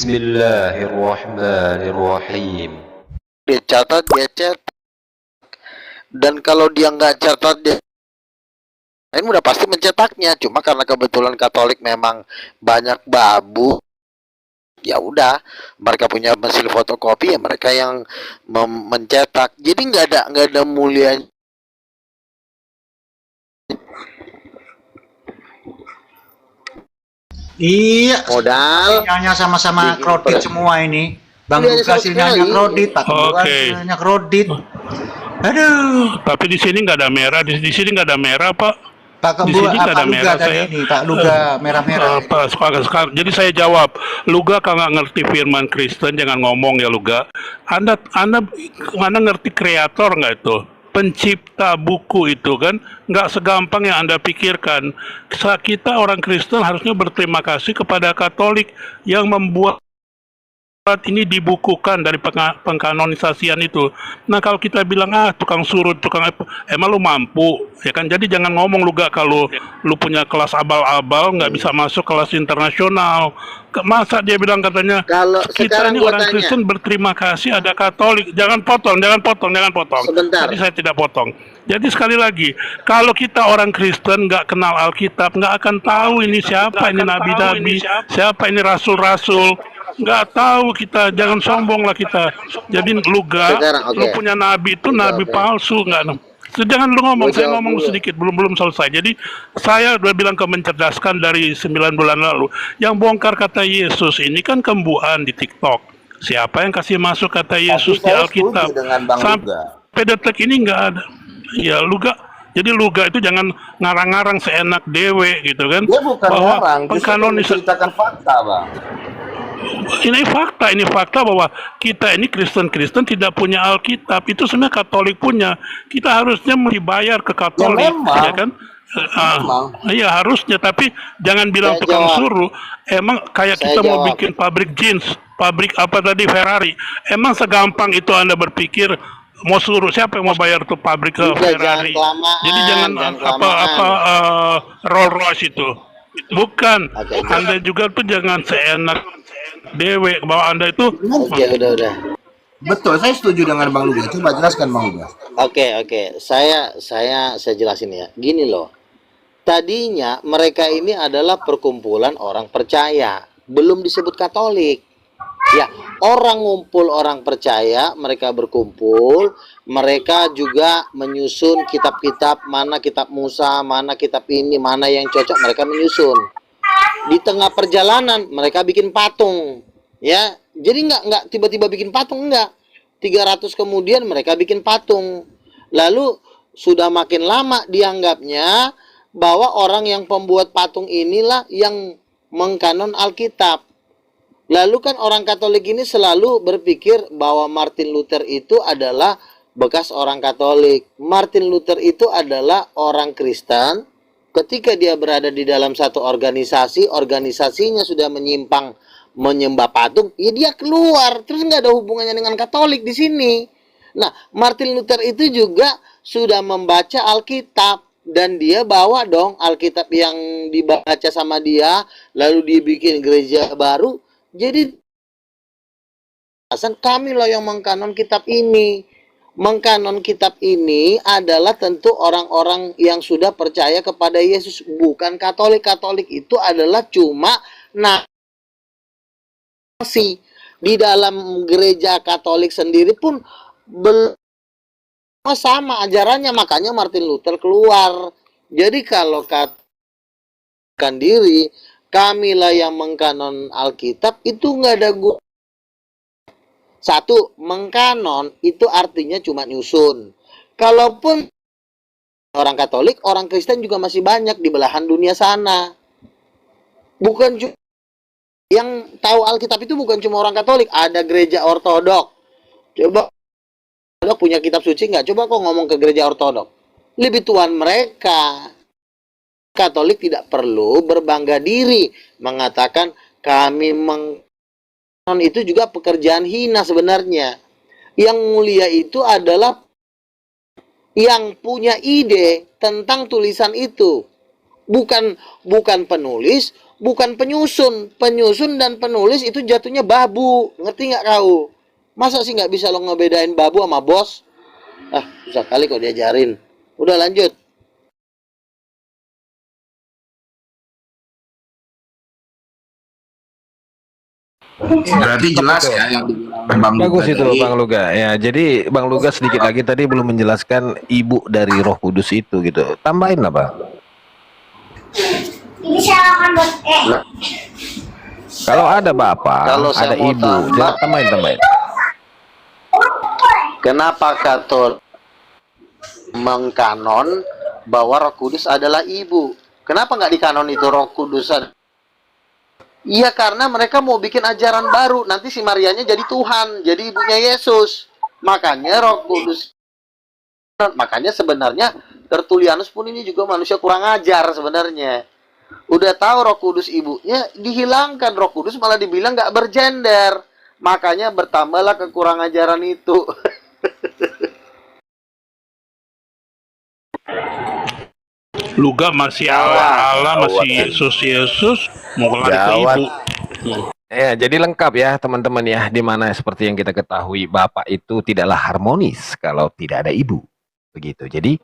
Bismillahirrahmanirrahim. Dia catat, dia cetak. Dan kalau dia nggak catat, dia ini udah pasti mencetaknya. Cuma karena kebetulan Katolik memang banyak babu, ya udah mereka punya mesin fotokopi, ya mereka yang mencetak. Jadi nggak ada mulia. Iya, Modal hasilnya sama-sama kredit semua ini. Bang Iya, Luka hasilnya kredit, Pak Kedua hasilnya kredit. Aduh, Tapi di sini nggak ada merah, di sini nggak ada merah, Pak. Pak Di Kembu, sini nggak Pak ada Luga merah tadi saya. ini, Pak Luga merah-merah. Jadi saya jawab, Luga kalau nggak ngerti firman Kristen jangan ngomong ya Luga. Anda ngerti kreator nggak itu? Pencipta buku itu kan nggak segampang yang Anda pikirkan. Kita orang Kristen harusnya berterima kasih kepada Katolik yang membuat ini dibukukan dari pengkanonisasian itu. Nah kalau kita bilang tukang surut, tukang apa, emang lu mampu ya kan? Jadi jangan ngomong lu gak kalau lu punya kelas abal-abal nggak bisa masuk kelas internasional. Masa dia bilang katanya Kalau kita ini orang tanya, Kristen berterima kasih ada Katolik. Jangan potong. Sebentar. Tadi saya tidak potong. Jadi sekali lagi, kalau kita orang Kristen nggak kenal Alkitab, nggak akan tahu ini siapa ini nabi-nabi, siapa ini rasul-rasul. Nggak tahu kita, jangan sombong lah kita. Jadi lu punya nabi itu nabi palsu, nggak. Jangan lu ngomong, saya ngomong sedikit, belum selesai. Jadi saya udah bilang ke mencerdaskan dari 9 bulan lalu. Yang bongkar kata Yesus ini kan kembuan di TikTok. Siapa yang kasih masuk kata Yesus di Alkitab? Sampai detik ini nggak ada. Ya Luga. Jadi Luga itu jangan ngarang-ngarang seenak dewe gitu kan. Dia bukan ngarang, justru menceritakan fakta, Bang. Ini fakta bahwa kita ini Kristen tidak punya Alkitab. Itu sebenarnya Katolik punya. Kita harusnya dibayar ke Katolik, ya kan? Iya harusnya, tapi jangan bilang tukang suruh. Emang kayak kita mau bikin pabrik jeans, pabrik apa tadi Ferrari. Emang segampang itu Anda berpikir mau suruh siapa yang mau bayar tuh pabrik ke Ferrari? Jadi jangan Rolls Royce itu. Bukan. Anda juga tuh jangan seenak dewe bahwa Anda itu. Udah. Betul, saya setuju dengan Bang Luga. Coba jelaskan Bang Luga. Oke. Saya jelasin ya. Gini loh. Tadinya mereka ini adalah perkumpulan orang percaya, belum disebut Katolik. Ya, orang ngumpul orang percaya, mereka berkumpul, mereka juga menyusun kitab-kitab, mana kitab Musa, mana kitab ini, mana yang cocok, mereka menyusun. Di tengah perjalanan mereka bikin patung. Ya, jadi nggak tiba-tiba bikin patung, enggak. 300 kemudian mereka bikin patung. Lalu sudah makin lama dianggapnya bahwa orang yang pembuat patung inilah yang mengkanon Alkitab. Lalu kan orang Katolik ini selalu berpikir bahwa Martin Luther itu adalah bekas orang Katolik. Martin Luther itu adalah orang Kristen. Ketika dia berada di dalam satu organisasi, organisasinya sudah menyimpang menyembah patung, ya dia keluar. Terus nggak ada hubungannya dengan Katolik di sini. Nah, Martin Luther itu juga sudah membaca Alkitab. Dan dia bawa dong Alkitab yang dibaca sama dia, lalu dibikin gereja baru. Jadi kami loh yang mengkanon kitab ini. Mengkanon kitab ini adalah tentu orang-orang yang sudah percaya kepada Yesus, bukan Katolik. Katolik itu adalah cuma nasi. Di dalam gereja Katolik sendiri pun belum sama ajarannya, makanya Martin Luther keluar. Jadi kalau katakan diri kamilah yang mengkanon Alkitab, itu nggak ada guna. Satu, mengkanon itu artinya cuma nyusun. Kalaupun orang Katolik, orang Kristen juga masih banyak di belahan dunia sana. Bukan yang tahu Alkitab itu bukan cuma orang Katolik, ada gereja Ortodok. Coba punya kitab suci nggak? Coba kok ngomong ke gereja Ortodok. Lebih tuan mereka. Katolik tidak perlu berbangga diri mengatakan kami mengkanon, itu juga pekerjaan hina sebenarnya. Yang mulia itu adalah yang punya ide tentang tulisan itu. Bukan penulis, bukan penyusun. Penyusun dan penulis itu jatuhnya babu. Ngerti nggak kau? Masa sih nggak bisa lo ngebedain babu sama bos? Ah, susah kali kok diajarin. Udah lanjut. Berarti jelas ya yang dibilang Bang Bagus Luga itu tadi. Bang Luga. Ya, jadi Bang Luga sedikit lagi tadi belum menjelaskan ibu dari Roh Kudus itu gitu. Tambahin lah, Bang. Ini silakan buat Kalau ada bapak, Kalau saya ada mau ibu, tambah. jangan tambahin. Kenapa Katolik mengkanon bahwa Roh Kudus adalah ibu? Kenapa nggak dikanon itu Roh Kudus? Iya, karena mereka mau bikin ajaran baru. Nanti si Marianya jadi Tuhan, jadi ibunya Yesus. Makanya Roh Kudus. Makanya sebenarnya Tertulianus pun ini juga manusia kurang ajar sebenarnya. Udah tahu Roh Kudus ibunya, dihilangkan Roh Kudus, malah dibilang nggak bergender. Makanya bertambahlah kekurang ajaran itu. Luga masih Allah, masih Yesus, mau lari ke ibu. Ya, jadi lengkap ya teman-teman ya, di mana seperti yang kita ketahui bapak itu tidaklah harmonis kalau tidak ada ibu. Begitu. Jadi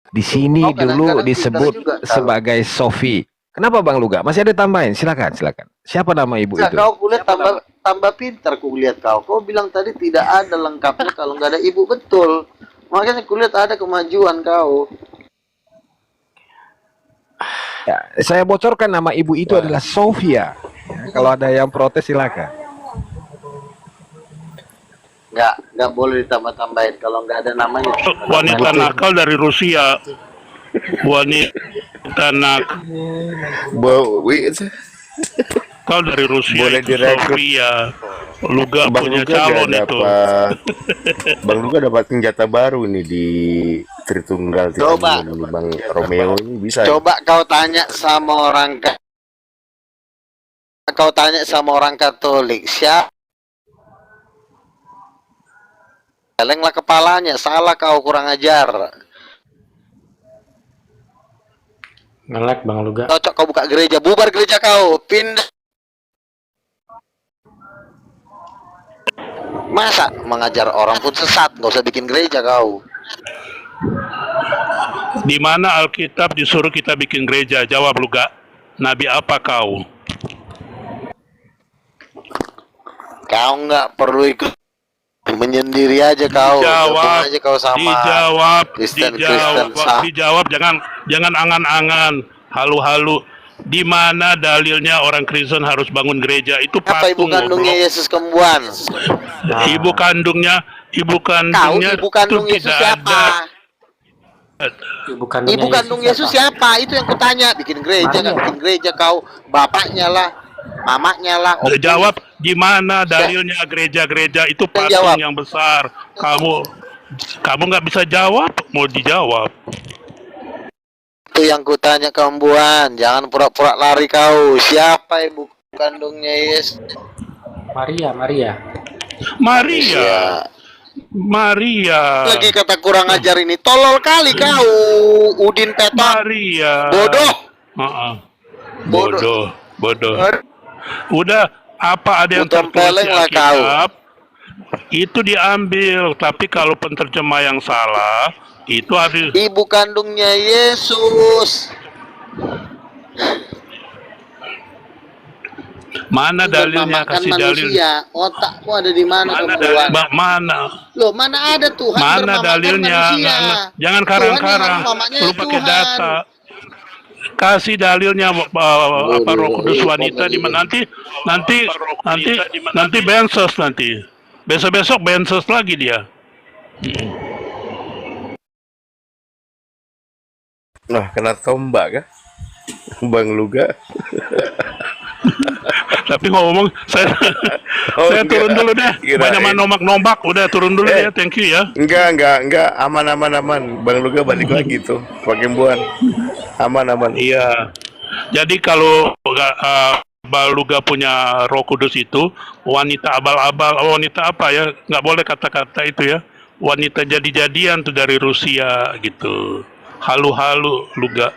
di sini Oh, kadang-kadang dulu disebut pintar juga, kalau- sebagai Sofi. Kenapa Bang Luga? Masih ada tambahin? Silakan. Siapa nama ibu Nah, itu? kau kulihat tambah pintar kulihat kau. Kau bilang tadi tidak ada lengkapnya kalau nggak ada ibu, betul. Makanya kulihat ada kemajuan kau. Ya, saya bocorkan nama ibu itu adalah Sofia. Ya, kalau ada yang protes silakan. Nggak boleh ditambah-tambahin kalau nggak ada namanya. Wanita nakal dari Rusia. Wanita nakal dari Rusia. Boleh Itu direkrut. Sofia. Luga Bang punya Luga calon udah itu. dapat Bang Luga dapat senjata baru nih di Tritunggal Coba. ini, Bang Romeo ini bisa ya? Coba kau tanya sama orang Katolik, siapa? Gelenglah kepalanya, salah kau, kurang ajar. Ngelek Bang Luga. Cocok kau buka gereja, bubar gereja kau, pindah. Masa mengajar orang pun sesat, nggak usah bikin gereja kau. Di mana Alkitab disuruh kita bikin gereja? Jawab Luga. Nabi apa kau? Kau nggak perlu ikut, menyendiri aja kau. Gabung Dijawab, aja kau sama Kristen sah. dijawab, jangan angan-angan, halu-halu. Di mana dalilnya orang Kristen harus bangun gereja? Itu Apa ibu patung, kandungnya goblok. Yesus kembuan? Ibu kandungnya Kau ibu kandung itu Yesus tidak siapa? ada. Ibu kandung Yesus siapa? Itu yang kutanya. Bikin gereja nggak bikin gereja kau? Bapaknya lah, mamanya lah. Jawab, di mana dalilnya gereja-gereja itu Jawab. patung yang besar? Kamu nggak bisa jawab, mau dijawab. Itu yang kutanya kembuan. Jangan pura-pura lari kau. Siapa ibu kandungnya Yesus? Maria. Maria. Lagi kata kurang ajar ini. Tolol kali kau. Udin Peton. Maria. Bodoh. Uh-uh. Bodoh. Udah, apa ada yang Utang tertulis di peleng lah kau. Alkitab? Itu diambil, tapi kalau penterjemah yang salah, itu harus Ibu kandungnya Yesus. mana dalilnya, Makan kasih dalil. manusia. Otakmu ada di mana kembuan? Mana? Loh, mana ada Tuhan Mana bermamakan dalilnya? manusia? Jangan Tuhan karang-karang. yang mamanya Lu pakai Tuhan. data. Kasih dalilnya apa Roh Kudus wanita di mana nanti bensos nanti. Besok-besok bensos lagi dia. Nah, kena tombak kah? Bang Luga. Tapi ngomong saya Oh, saya turun enggak. dulu deh. Kirain. Banyak nombak-nombak, udah turun dulu ya. Thank you ya. Enggak, aman. Bang Luga balik lagi tuh, pakai buan. Aman. Iya. Jadi kalau Baluga punya Roh Kudus itu wanita abal-abal, wanita apa ya? Nggak boleh kata-kata itu ya. Wanita jadi-jadian tuh dari Rusia gitu. Halu-halu Luga.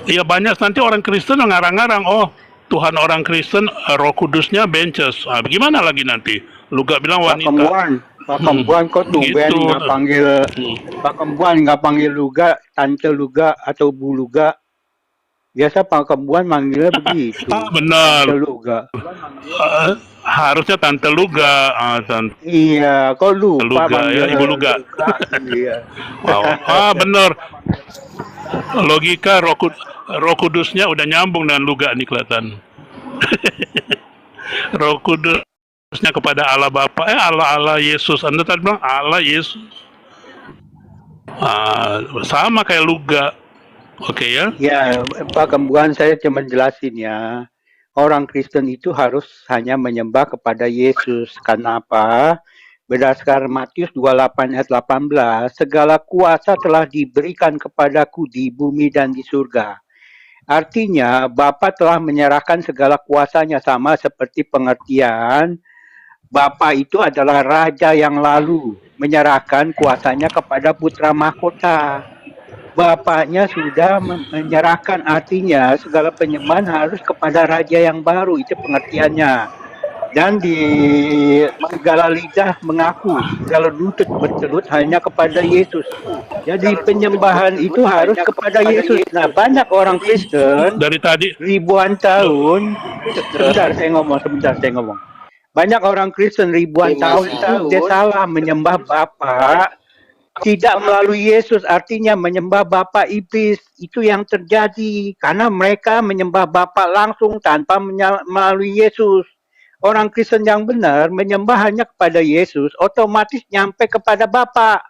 Iya banyak nanti orang Kristen ngarang-ngarang. Oh, Tuhan orang Kristen, Roh Kudusnya benches. Ah, gimana lagi nanti? Lu gak bilang Pak wanita. Kembuan, Pak Kembuan kok tumben Begitu. nggak panggil Pak Kembuan nggak panggil Luga, Tante Luga atau Bu Luga. Biasa Pak Kembuan manggilnya begitu. Ah, benar. Tante Luga. Harusnya Tante Luga. Tante Iya, kok lupa Luga, ya, manggil Ibu Luga. Iya. Wow. Benar. Logika Roh Kudusnya udah nyambung dengan Luga nih kelihatan. Roh Kudusnya kepada Allah Bapa, Allah Yesus. Anda tadi bilang Allah Yesus. Sama kayak Luga. Oke ya. Ya, Pak Kembuan, saya cuma jelasin ya. Orang Kristen itu harus hanya menyembah kepada Yesus. Karena apa? Berdasarkan Matius 28 ayat 18, segala kuasa telah diberikan kepadaku di bumi dan di surga. Artinya, Bapa telah menyerahkan segala kuasanya, sama seperti pengertian Bapa itu adalah raja yang lalu menyerahkan kuasanya kepada putra mahkota. Bapaknya sudah menyerahkan, artinya segala penyembahan harus kepada raja yang baru, itu pengertiannya. Dan di segala lidah mengaku, segala lutut bertelut hanya kepada Yesus. Jadi penyembahan itu harus kepada Yesus. Nah, banyak orang Kristen Dari tadi ribuan tahun, sebentar saya ngomong. Banyak orang Kristen ribuan tahun itu dia salah menyembah Bapa, tidak melalui Yesus, artinya menyembah Bapa iblis. Itu yang terjadi karena mereka menyembah Bapa langsung tanpa melalui Yesus. Orang Kristen yang benar menyembah hanya kepada Yesus, otomatis nyampe kepada Bapa.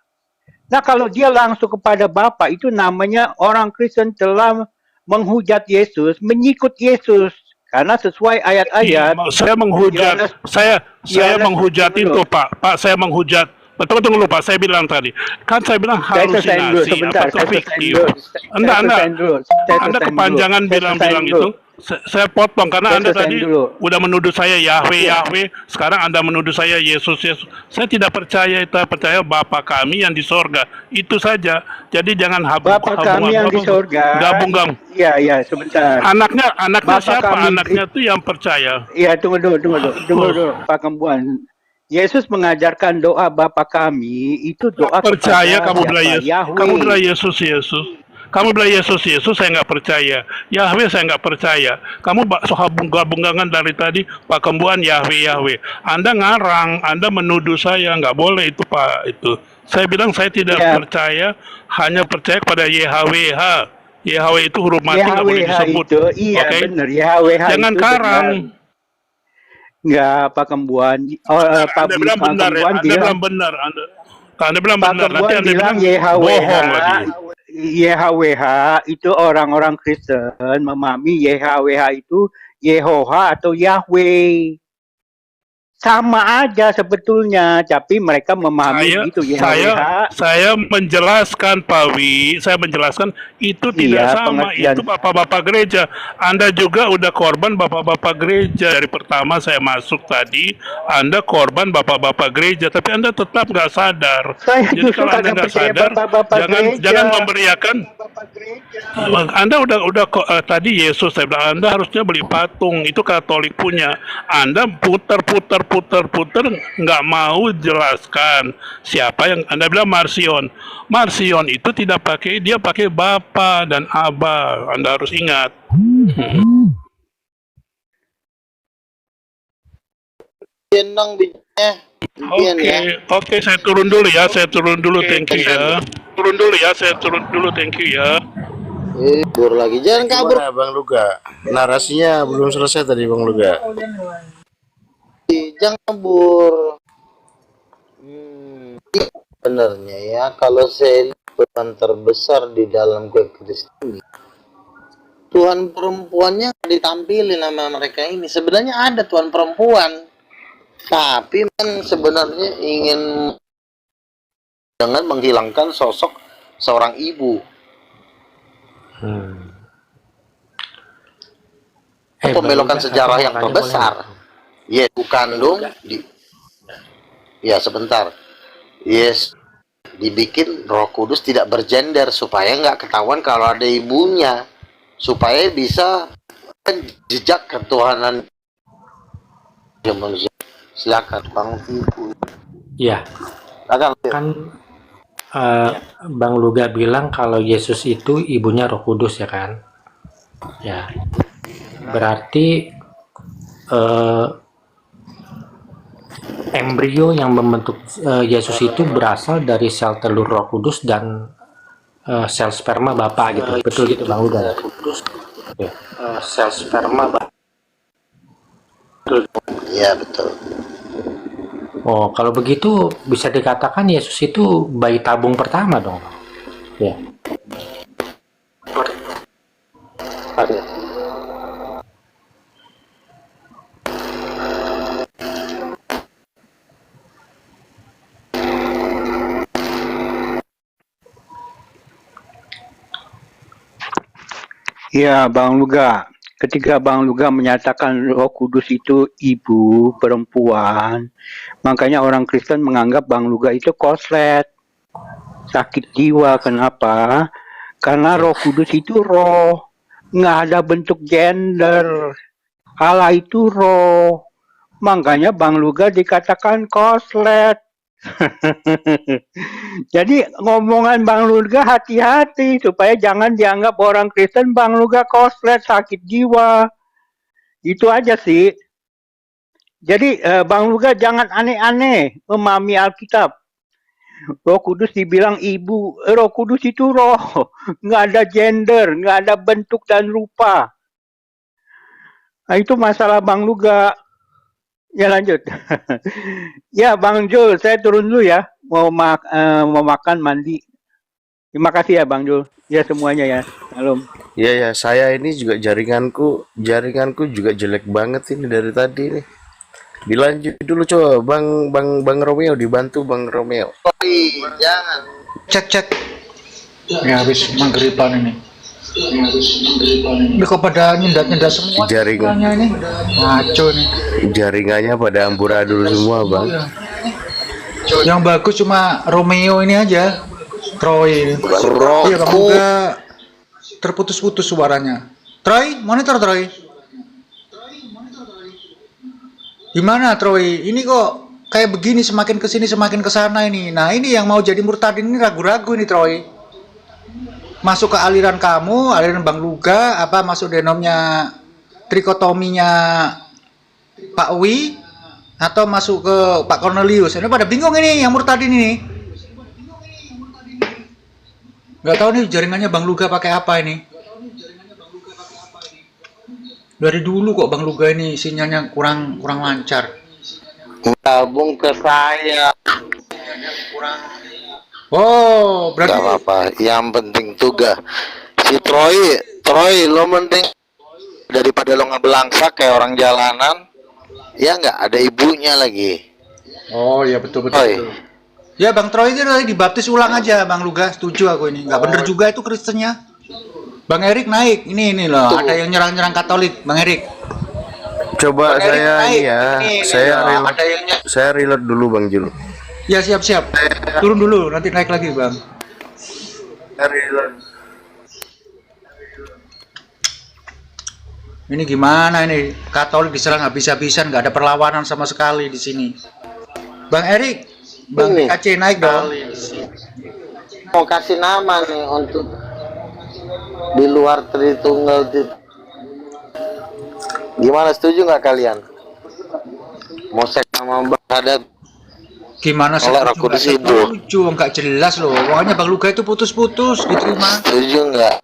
Nah, kalau dia langsung kepada Bapa, itu namanya orang Kristen telah menghujat Yesus, menyikut Yesus. Karena sesuai ayat-ayat, saya menghujat, saya menghujat itu, Pak. Pak, saya menghujat. Tunggu dulu, Pak. Saya bilang tadi. Kan saya bilang halusinasi atau fiktif. Anda kepanjangan bilang-bilang itu. Saya potong karena Anda tadi udah menuduh saya Yahweh. Sekarang Anda menuduh saya Yesus. Saya tidak percaya itu, percaya Bapa kami yang di sorga. Itu saja. Jadi jangan Bapa kami yang di sorga. Gabung. Iya, sebentar. Anaknya Bapa siapa? kami, Anaknya tuh yang percaya. Iya, tunggu dulu, Pak Kembuan. Yesus mengajarkan doa Bapa kami, itu doa percaya kepada kamu bilang Yesus. Yahweh. Kamu bilang Yesus. Kamu bilang Yesus, saya nggak percaya. Yahweh saya nggak percaya. Kamu soal bunga-bungangan dari tadi, Pak Kembuan Yahweh. Anda ngarang, Anda menuduh saya, nggak boleh itu Pak itu. Saya bilang saya tidak percaya, hanya percaya kepada YHWH. YHWH itu huruf mati nggak boleh disebut. Iya, okay? Benar. YHWH jangan itu karang. Enggak, Pak Kembuan. Anda bilang benar ya. Anda bilang benar. Anda bilang benar. Nanti Anda bilang bohong lagi. YHWH itu orang-orang Kristen memahami YHWH itu Yehoha atau Yahweh. Sama aja sebetulnya, tapi mereka memahami itu YHWH. Saya menjelaskan Pak Wi, itu tidak sama, pengertian. Itu bapak-bapak gereja. Anda juga udah korban bapak-bapak gereja. Dari pertama saya masuk tadi, Anda korban bapak-bapak gereja, tapi Anda tetap nggak sadar. Jadi kalau Anda nggak sadar, jangan memberiakan. Anda udah tadi Yesus, saya bilang Anda harusnya beli patung, itu Katolik punya. Anda putar nggak mau jelaskan siapa yang Anda bilang Marsion itu tidak pakai, dia pakai Bapa dan Aba. Anda harus ingat. Oke, saya turun dulu ya. Thank you ya. Kabur lagi, jangan kabur. Bang Luga, narasinya belum selesai tadi Bang Luga. Jangan kabur. Benernya ya, kalau saya Tuhan terbesar di dalam kekristenan, Tuhan perempuannya ditampilin nama mereka ini. Sebenarnya ada Tuhan perempuan, tapi sebenarnya ingin dengan menghilangkan sosok seorang ibu. Pembelokan sejarah yang terbesar. Yesus kandung sebentar. Yes, dibikin Roh Kudus tidak bergender supaya nggak ketahuan kalau ada ibunya, supaya bisa jejak ketuhanan ya manusia. Silakan Bang Tipu. Ya, Silakan. kan Bang Luga bilang kalau Yesus itu ibunya Roh Kudus ya kan? Ya, berarti embrio yang membentuk Yesus itu berasal dari sel telur Roh Kudus dan sel sperma Bapa gitu. Betul gitu Bang Luga ya? Ya. Sel sperma Bapa. Iya betul. Oh, kalau begitu bisa dikatakan Yesus itu bayi tabung pertama dong, Bang. Ya. Ya, Bang Luga. Ketika Bang Luga menyatakan Roh Kudus itu ibu perempuan, makanya orang Kristen menganggap Bang Luga itu koslet, sakit jiwa. Kenapa? Karena Roh Kudus itu roh, nggak ada bentuk gender. Allah itu roh, makanya Bang Luga dikatakan koslet. Jadi ngomongan Bang Luga hati-hati supaya jangan dianggap orang Kristen Bang Luga koslet, sakit jiwa. Itu aja sih. Jadi Bang Luga jangan aneh-aneh memahami Alkitab. Roh Kudus dibilang ibu, Roh Kudus itu roh, nggak ada gender, nggak ada bentuk dan rupa. Nah, itu masalah Bang Luga. Ya lanjut. Ya Bang Jul, saya turun dulu ya. Mau makan, mandi. Terima kasih ya Bang Jul. Ya semuanya ya. Salam. Iya ya, saya ini juga jaringanku juga jelek banget ini dari tadi nih. Dilanjut dulu coba Bang Romeo, dibantu Bang Romeo. Jangan. Cek. Ya habis maghriban ini. Ini kok pada nyendat semua Jaringan ini. Ngaco nih. jaringannya pada amburadul semua Bang. Yang bagus cuma Romeo ini aja. Troy. Iya Bang Luga terputus-putus suaranya. Troy, monitor Troy. Gimana Troy? Ini kok kayak begini, semakin kesini semakin kesana ini. Nah ini yang mau jadi murtadin ini ragu-ragu ini Troy. Masuk ke aliran kamu, aliran Bang Luga, apa masuk denomnya trikotominya Pak Wi, atau masuk ke Pak Cornelius? Ini pada bingung ini yang murtadin ini. Nggak tahu nih jaringannya Bang Luga pakai apa ini. Dari dulu kok Bang Luga ini sinyalnya kurang lancar. Gabung ke saya. Oh, berarti Gak apa-apa. Yang penting tugas si Troy lo mending daripada lo ngebelangsak kayak orang jalanan. Ya nggak ada ibunya lagi. oh ya betul. Troy. Ya Bang Troy itu tadi dibaptis ulang aja Bang Luga, setuju aku ini. Nggak bener juga itu Kristennya. Bang Erik naik, ini loh, ada yang nyerang Katolik, Bang Erik. Coba Bang Erik saya naik. ini ya, Ada yang saya reload dulu Bang Jul. Ya siap. Turun dulu, nanti naik lagi Bang. Ini gimana ini? Katolik diserang habis-habisan, nggak ada perlawanan sama sekali di sini. Bang Erik, Bang Ini. KC naik dong. Mau kasih nama nih untuk di luar Tritunggal. Gimana, setuju nggak kalian? Mau sek sama Bang Haddad? Gimana sih? Oleh Roh Kudus Ibu. Setuju, nggak jelas loh. Pokoknya Bang Luga itu putus-putus diterima. Setuju nggak?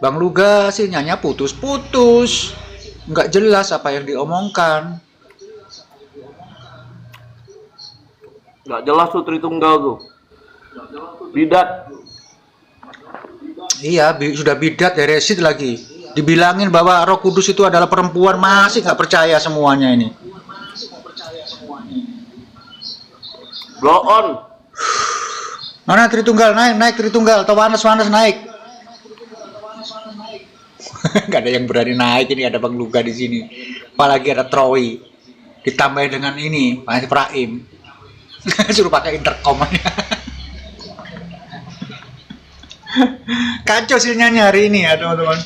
Bang Luga sinyalnya putus-putus, nggak jelas apa yang diomongkan. Nggak jelas tuh Tritunggal tuh. Bidat. Iya, sudah bidat, heresid lagi. Dibilangin bahwa Roh Kudus itu adalah perempuan, masih nggak percaya semuanya ini. Blow on. Mana Tritunggal, naik Tritunggal, atau Wanes naik. Nggak ada yang berani naik, ini ada Bang Luga di sini. Apalagi ada Troy, ditambah dengan ini, Pak Ibrahim. Suruh pakai intercom. Kacau sinyalnya hari ini ya teman-teman.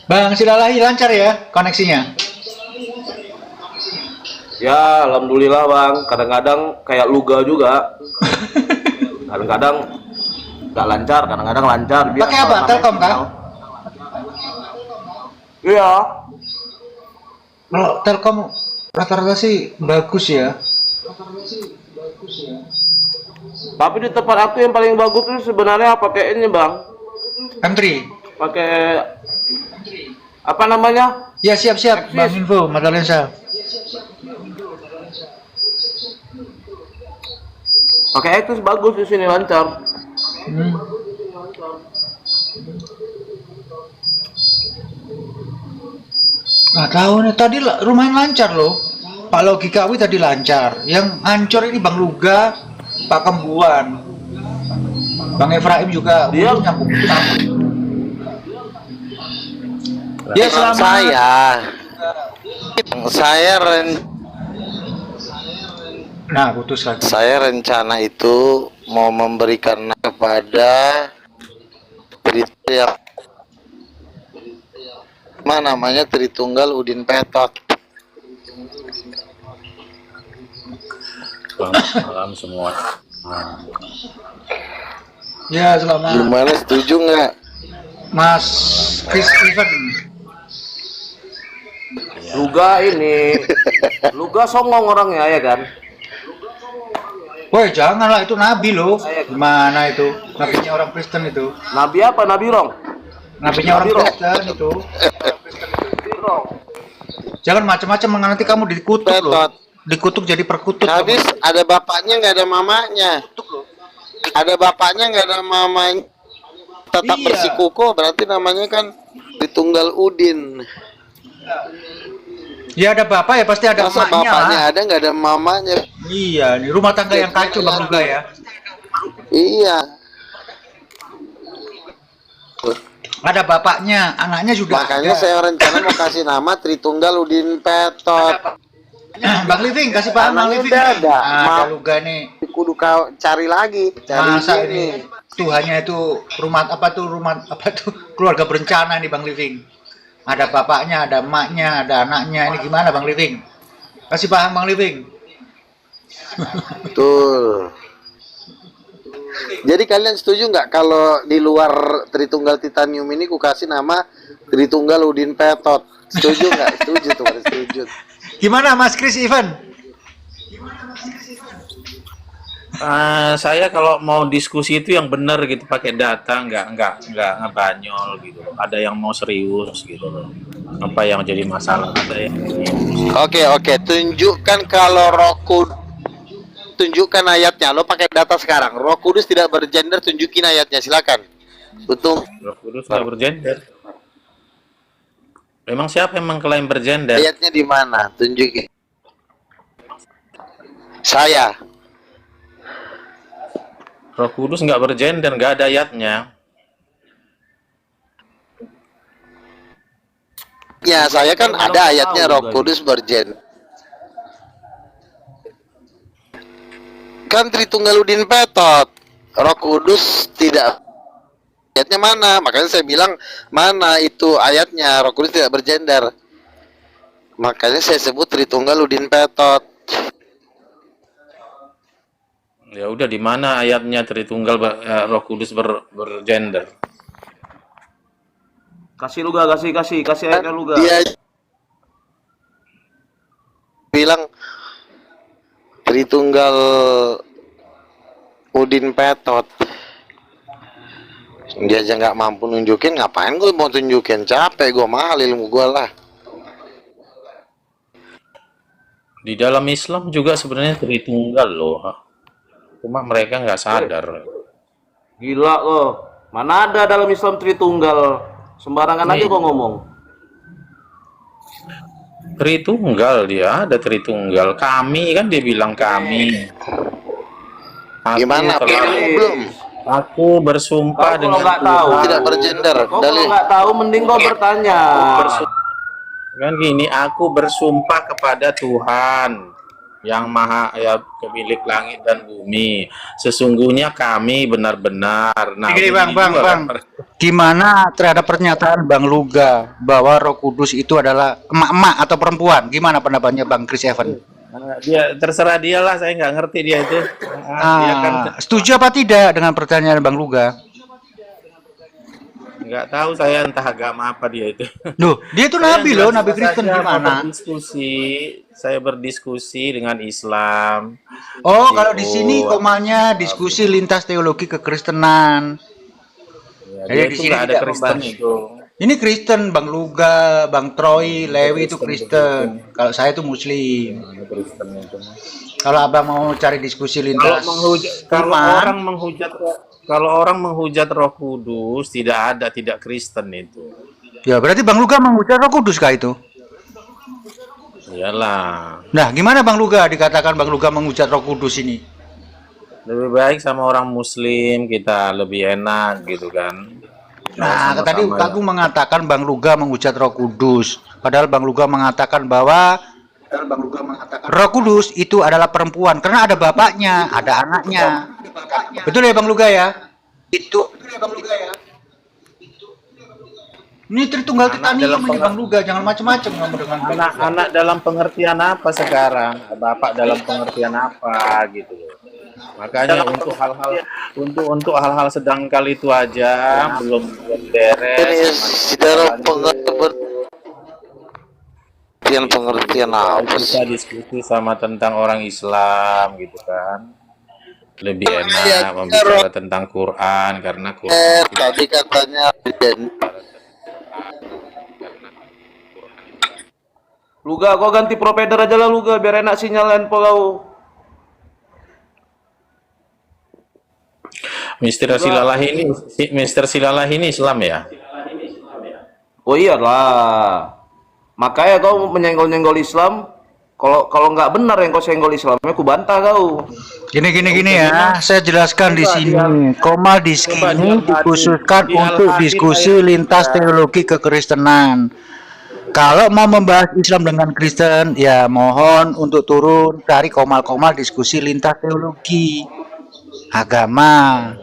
Bang Silalahi lancar ya koneksinya? Ya, alhamdulillah bang. Kadang-kadang kayak luga juga. Kadang-kadang nggak lancar, kadang-kadang lancar. Dia Pakai apa? Telkom kah? Iya. Kalau Telkom rata-rata sih bagus ya. Tapi di tempat aku yang paling bagus itu sebenarnya pakai ini bang. M3. Pakai apa namanya? Ya siap-siap Bang Info Matalensa. Pakai Axis bagus di sini lancar. Nah tahu nih tadi lumayan lancar loh. Pak Logikawi tadi lancar. Yang hancur ini Bang Luga, Pak Kembuan, Bang Efraim juga. Dia Ya selama Nah putus lagi. saya rencana itu mau memberikan kepada yang mana namanya Tritunggal Udin Petot. Selamat malam semua. Ya selamat. Gimana, setuju nggak? Mas Chris Steven. Luga ini, Luga songong orangnya ya kan? Woi janganlah itu nabi loh. Gimana itu? Nabinya orang Kristen itu. Nabi apa? Nabi Rong? Nabinya orang Nabi Rong. Kristen itu. Jangan macam-macam nanti kamu dikutuk loh. Petot. Dikutuk jadi perkutut. Habis ada bapaknya nggak ada mamanya. Ada bapaknya nggak ada mamanya. Tetap Iya. bersikukuh berarti namanya kan Tritunggal Udin. Ya ada bapak ya pasti ada Masa emaknya bapaknya lah. ada nggak ada mamanya? Iya, nih rumah tangga yang kacau Bang Luga ya. Iya. Ada bapaknya, anaknya juga Makanya ada. saya rencana mau kasih nama Tritunggal Udin Petot. Bang Living, kasih paham Bang Anaknya Living. udah ada. Ada Luga nih. Kudu kau cari lagi. Cari Masa sini. ini Tuhannya itu rumah apa tuh keluarga berencana nih Bang Living. Ada bapaknya, ada emaknya, ada anaknya. Ini gimana Bang Living? Kasih paham Bang Living. Betul. Jadi kalian setuju nggak kalau di luar Tritunggal Titanium ini ku kasih nama Tritunggal Udin Petot? Setuju nggak? Setuju tuh, setuju. Gimana Mas Chris Ivan? Saya kalau mau diskusi itu yang benar gitu, pakai data, nggak ngebanyol gitu. Ada yang mau serius gitu loh. Apa yang jadi masalah? Ada yang Oke, tunjukkan kalau tunjukkan ayatnya. Lo pakai data sekarang. Roh Kudus tidak bergender, tunjukin ayatnya, silakan. Betul. Roh Kudus nggak bergender. Emang siapa yang mengklaim bergender? Ayatnya di mana? Tunjukin. Saya. Roh Kudus nggak bergender, nggak ada ayatnya. Ya, saya kan ada ayatnya Roh Kudus bergender. Kan Tritunggal Udin Petot. Roh Kudus tidak. Ayatnya mana? Makanya saya bilang mana itu ayatnya Roh Kudus tidak bergender. Makanya saya sebut Tritunggal Udin Petot. Ya udah, di mana ayatnya Tritunggal Roh Kudus bergender? Kasih Luga, kasih ayatnya Luga. Dia bilang Tritunggal Udin Petot. Dia aja nggak mampu nunjukin, ngapain gue mau tunjukin? Capek gue, mahal ilmu gue lah. Di dalam Islam juga sebenarnya Tritunggal loh. Cuma mereka nggak sadar. Gila loh. Mana ada dalam Islam Tritunggal? Sembarangan aja kok ngomong. Tritunggal, dia ada Tritunggal. Kami kan dia bilang kami. Gimana? Belum. Aku bersumpah Kalau dengan nggak tahu, Tidak bergender. Kau Dalil. kalau nggak tahu, mending kau bertanya. Kan gini, aku bersumpah kepada Tuhan yang maha ya pemilik langit dan bumi. Sesungguhnya kami benar-benar. Nah, Gini Bang, begini juga Bang. kan. Gimana terhadap pernyataan Bang Luga bahwa Roh Kudus itu adalah emak-emak atau perempuan? Gimana pendapatnya Bang Chris Evans? Dia terserah dia lah, saya nggak ngerti dia itu. Dia kan Setuju apa tidak dengan pertanyaan Bang Luga? nggak tahu saya entah agama apa dia itu. Loh, dia itu Saya nabi loh, jelas nabi Kristen saja mau gimana? saya berdiskusi dengan Islam. Oh, kalau di sini Oh, komanya diskusi lintas teologi kekristenan. ya, Jadi dia di itu sini nggak ada tidak Kristen membahas. itu. Ini Kristen, Bang Luga, Bang Troy, Lewi itu Kristen. Kristen. Kalau saya itu Muslim. Ada Kristen itu. Kalau abang mau cari diskusi lintas Kalau iman, orang menghujat Roh Kudus tidak Kristen itu. ya berarti Bang Luga mengucap Roh Kudus kah itu? Iyalah. Nah, gimana Bang Luga dikatakan Bang Luga mengucap Roh Kudus ini? Lebih baik sama orang Muslim kita lebih enak gitu kan. Nah, Sama-sama tadi ya. aku mengatakan Bang Luga mengucap Roh Kudus. Padahal Bang Luga mengatakan bahwa Roh Kudus itu adalah perempuan karena ada bapaknya, ada anaknya. Betul ya Bang Luga ya? Ini Tritunggal Anak Titanium dalam ini Bang Luga, jangan macam-macam ngomong dengan Bang Luga. Anak-anak dalam pengertian apa sekarang? Bapak dalam pengertian apa gitu loh. Makanya untuk hal-hal sedangkal itu aja belum beres. dalam pengertian apa Kita sih? diskusi sama tentang orang Islam gitu kan. Lebih enak membicarakan tentang Quran karena Quran Tadi katanya Luga, kau ganti provider aja lah Luga, biar enak sinyal handphone kau. Mister Silalah ini Islam ya? Oh iyalah. Makanya kau menyenggol-nyenggol Islam. Kalau nggak benar yang kau senggol Islamnya, aku bantah kau. Gini ya, saya jelaskan di sini. Koma disk ini dikhususkan untuk diskusi lintas teologi kekristenan. Kalau mau membahas Islam dengan Kristen, ya mohon untuk turun cari komal-komal diskusi lintas teologi agama.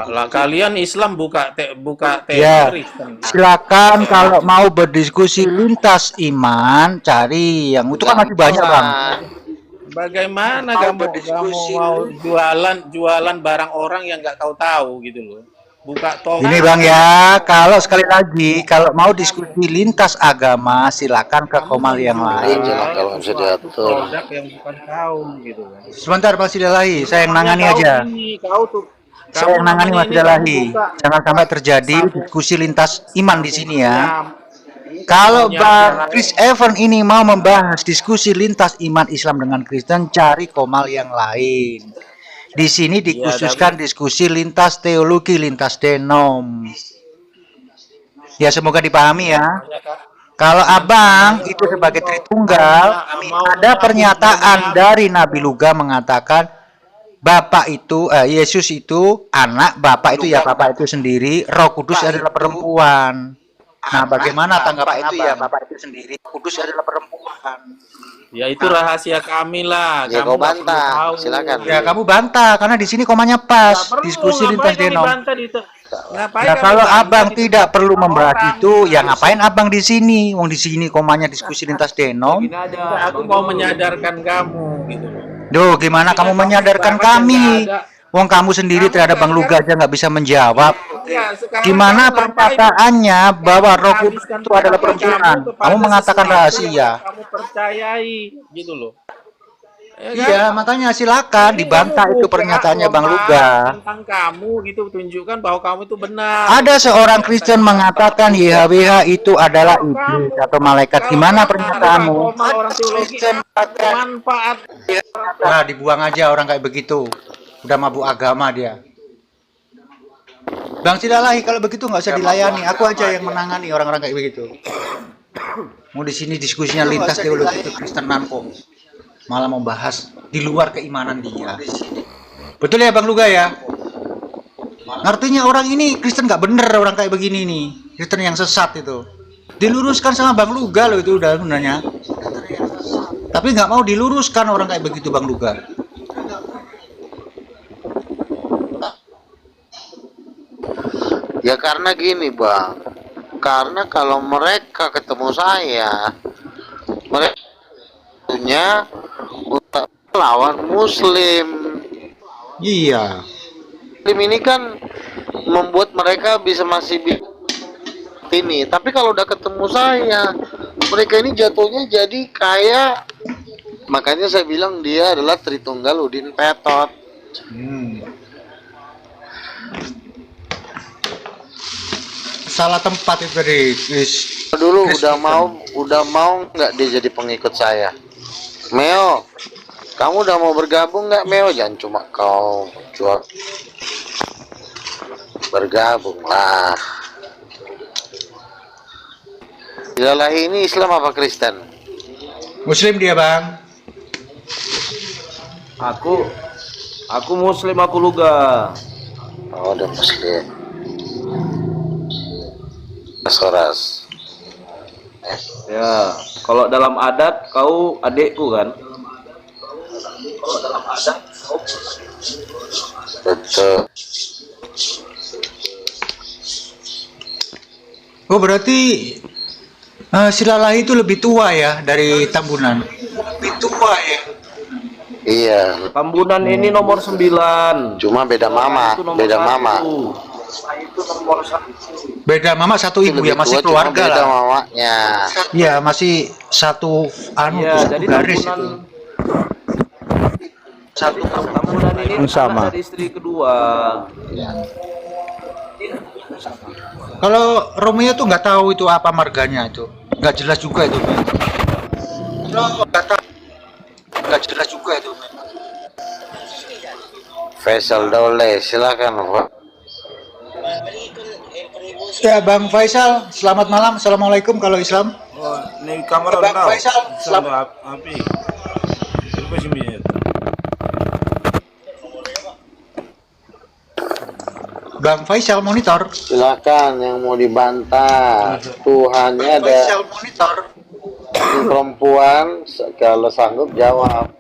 Lah kalian Islam buka Ya, Kristen. silakan kalau mau berdiskusi lintas iman, cari yang itu kan masih banyak Bang. Bagaimana kamu mau jualan barang orang yang nggak kau tahu gitu loh. Buka toko. Ini Bang ya, kalau sekali lagi kalau mau diskusi lintas agama, silakan ke komal yang lain. kalau bisa diatur. Produk yang bukan kau gitu kan. Sebentar Pak Sidalahi, saya yang nangani Kau aja. ini, kau tuh Saya yang nangani Mas ini Sidalahi. buka. Jangan sampai terjadi diskusi lintas iman di sini ya. Ya, Kalau Bang Chris Evans ini mau membahas diskusi lintas iman Islam dengan Kristen, cari komal yang lain. Di sini dikhususkan diskusi lintas teologi, lintas denom. Ya semoga dipahami ya. Kalau abang itu sebagai Tritunggal, ada pernyataan dari Nabi Luga mengatakan Bapak itu, Yesus itu anak, Bapak itu ya Bapak itu sendiri, Roh Kudus adalah perempuan. Nah, bagaimana tanggapan itu ya Bapak itu sendiri, Kudus adalah perempuan. ya itu rahasia kami lah. Ya, Kamu kau nggak perlu bantah. tahu. Silakan. Ya kamu bantah karena di sini komanya pas, Nggak perlu, diskusi ngapain lintas kami denom. bantah di itu? Ngapain Ya kami kalau bantah abang di tidak perlu membahas orang? itu, ya ngapain abang di sini? Wong di sini komanya diskusi lintas denom. Gini aja. Aku mau menyadarkan kamu gitu loh. Duh, gimana kamu menyadarkan kami? Wong kamu sendiri terhadap Bang Luga aja nggak bisa menjawab. Ya, sekarang Gimana kamu ngapain? perkataannya bahwa Roh Kudus Habiskan itu adalah tenaga perempuan? kepada Kamu mengatakan sesuatu rahasia. yang kamu percayai gitu loh. Ya kan? Iya, makanya silakan Ini dibantah kamu itu buka pernyataannya Bang lomba Luga. tentang kamu gitu, tunjukkan bahwa kamu itu benar. Ada seorang Kristen mengatakan YHWH itu adalah iblis atau malaikat. Gimana pernyataanmu? Orang teologi manfaat. Nah, dibuang aja orang kayak begitu. Udah mabuk agama dia. Bang Sidalahi kalau begitu nggak usah dilayani. Aku aja yang menangani orang-orang kayak begitu. Mau di sini diskusinya lintas teologi kekristenan kok. Malah mau bahas di luar keimanan dia. Betul ya Bang Luga ya? Artinya orang ini Kristen nggak bener, orang kayak begini nih. Kristen yang sesat itu. Diluruskan sama Bang Luga loh itu udah sebenarnya. Tapi nggak mau diluruskan orang kayak begitu, Bang Luga. Ya karena gini Bang, karena kalau mereka ketemu saya, mereka punya untuk lawan Muslim. Iya. Muslim ini kan membuat mereka masih ini. Tapi kalau udah ketemu saya, mereka ini jatuhnya jadi kayak, makanya saya bilang dia adalah Tritunggal Udin Petot. Salah tempat itu tadi. Dulu udah mau nggak dia jadi pengikut saya? Meo, kamu udah mau bergabung nggak Meo? Jangan cuma kau jual, bergabung lah. Ilahi ini Islam apa Kristen? Muslim dia, Bang. Aku Muslim, aku Luga. Oh, udah Muslim. Soras. Ya, kalau dalam adat kau adekku kan? Kalau dalam adat kau betul. Oh, berarti Silalahi itu lebih tua ya dari Tambunan. Lebih tua ya. Iya. Tambunan ini nomor 9. Cuma beda mama, beda mama. Itu nomor 1. Beda mama satu ibu ya, masih tua, keluarga beda lah. mamanya. Iya, masih satu Ya, satu jadi garis Tambunan itu. Satu Tambunan ini sama. anak dari istri kedua. Kalau Romeo tuh nggak tahu itu apa marganya itu, nggak jelas juga itu. Nggak jelas juga itu. Faisal Daule, silakan Pak. Ya, Bang Faisal, selamat malam. Assalamualaikum kalau Islam. Oh, ini kamera Bang tahu. Faisal, selamat. Api. Itu sih biar. Bang Faisal monitor. Silakan yang mau dibantah. Tuhannya ada Faisal monitor. perempuan, kalau sanggup jawab.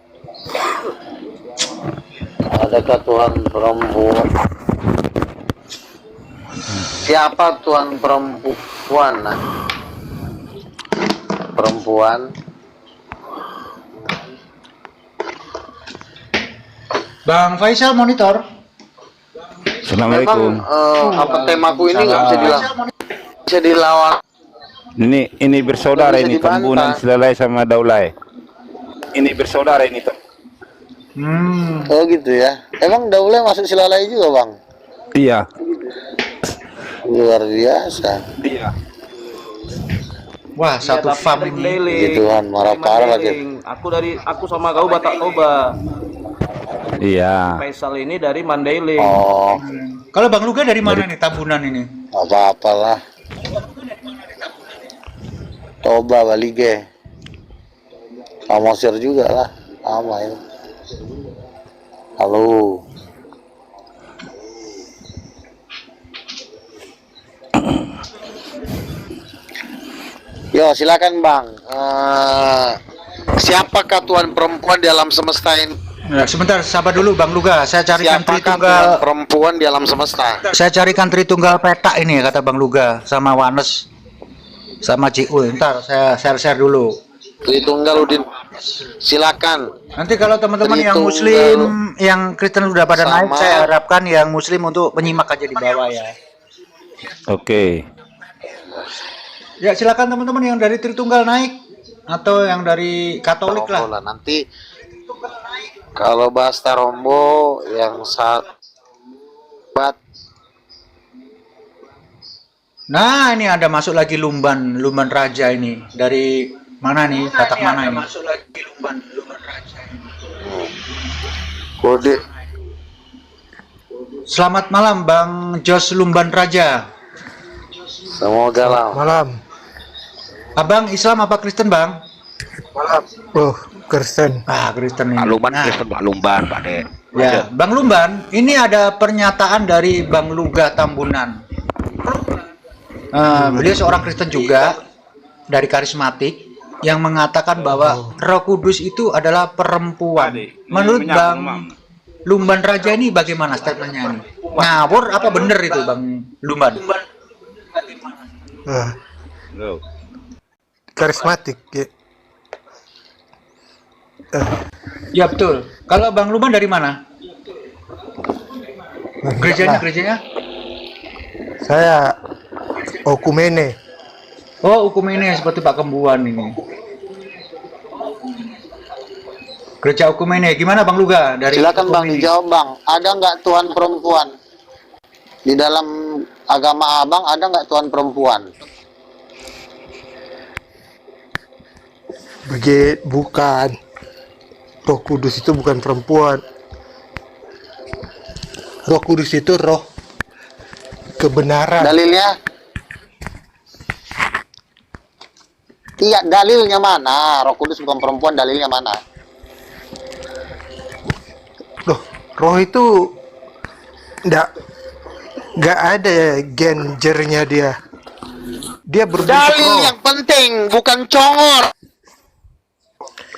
Adakah Tuhan perempuan? Siapa Tuhan perempuan? Nah? Perempuan. Bang Faisal monitor. Assalamualaikum. Memang apa temaku ini nggak bisa dilawan. Ini bersaudara Nggak bisa ini dibantah. Tambunan Silalai sama Daulai. Ini bersaudara ini tuh. Oh gitu ya. Emang Daulay masuk Silalai juga Bang? Iya. Luar biasa. Iya. Wah, satu tapi farm dari ini. Mandailing. Tuhan marah Dari parah lagi. Mandailing. Aku sama kau Batak Toba. Iya. Faisal ini dari Mandailing. Oh, Kalau Bang Luga dari mana nih Tambunan ini? apa-apalah. Toba Balige. Samosir juga lah. Sama ini. Halo. Yo, silakan Bang. Siapakah Tuhan perempuan di alam semesta ini? Ya, sebentar, sabar dulu Bang Luga. Saya carikan Siapakah Tritunggal. Tuhan perempuan di alam semesta? Saya carikan Tritunggal petak ini kata Bang Luga sama Wanes sama Ciul. Ntar saya share dulu. Tritunggal Udin. Silakan. Nanti kalau teman-teman yang Tritunggal Muslim, yang Kristen udah pada naik, sama- saya harapkan yang Muslim untuk menyimak aja di bawah ya. Oke. Ya silakan teman-teman yang dari Tritunggal naik atau yang dari Katolik Tarombo lah. lah. Nanti kalau bahas Tarombo yang sahabat. Nah ini ada masuk lagi Lumban Raja ini dari mana nih? Batak mana ini? Masuk lagi Lumban Raja. Kode. Selamat malam Bang Jos Lumban Raja. Semoga lah. Malam. Abang Islam apa Kristen Bang? Malam. Oh, Kristen. Ah Kristen ini. Lumban Nah, Kristen Pak Lumban Pak De. ya Bang Lumban, ini ada pernyataan dari Bang Luga Tambunan. Beliau seorang Kristen juga dari karismatik. yang mengatakan bahwa Roh Kudus itu adalah perempuan. Menurut Bang Lumban Raja ini bagaimana statementnya ini? Ngawur apa bener itu Bang Lumban? Nah, karismatik ya. Ya betul. Kalau Bang Lumban dari mana? Gerejanya? Saya okumene. Oh, Okumene seperti Pak Kembuan ini. Gereja Okumene. Gimana Bang Luga? Dari Silakan Bang, Okumene? dijawab Bang. Ada nggak Tuhan perempuan? Di dalam agama Abang ada nggak Tuhan perempuan? Bukan. Roh Kudus itu bukan perempuan. Roh Kudus itu roh kebenaran. Dalilnya? Iya, dalilnya mana? Roh Kudus bukan perempuan, dalilnya mana? Loh, roh itu nggak ada gendernya dia. Dia berbentuk Dalil roh. yang penting, bukan congor.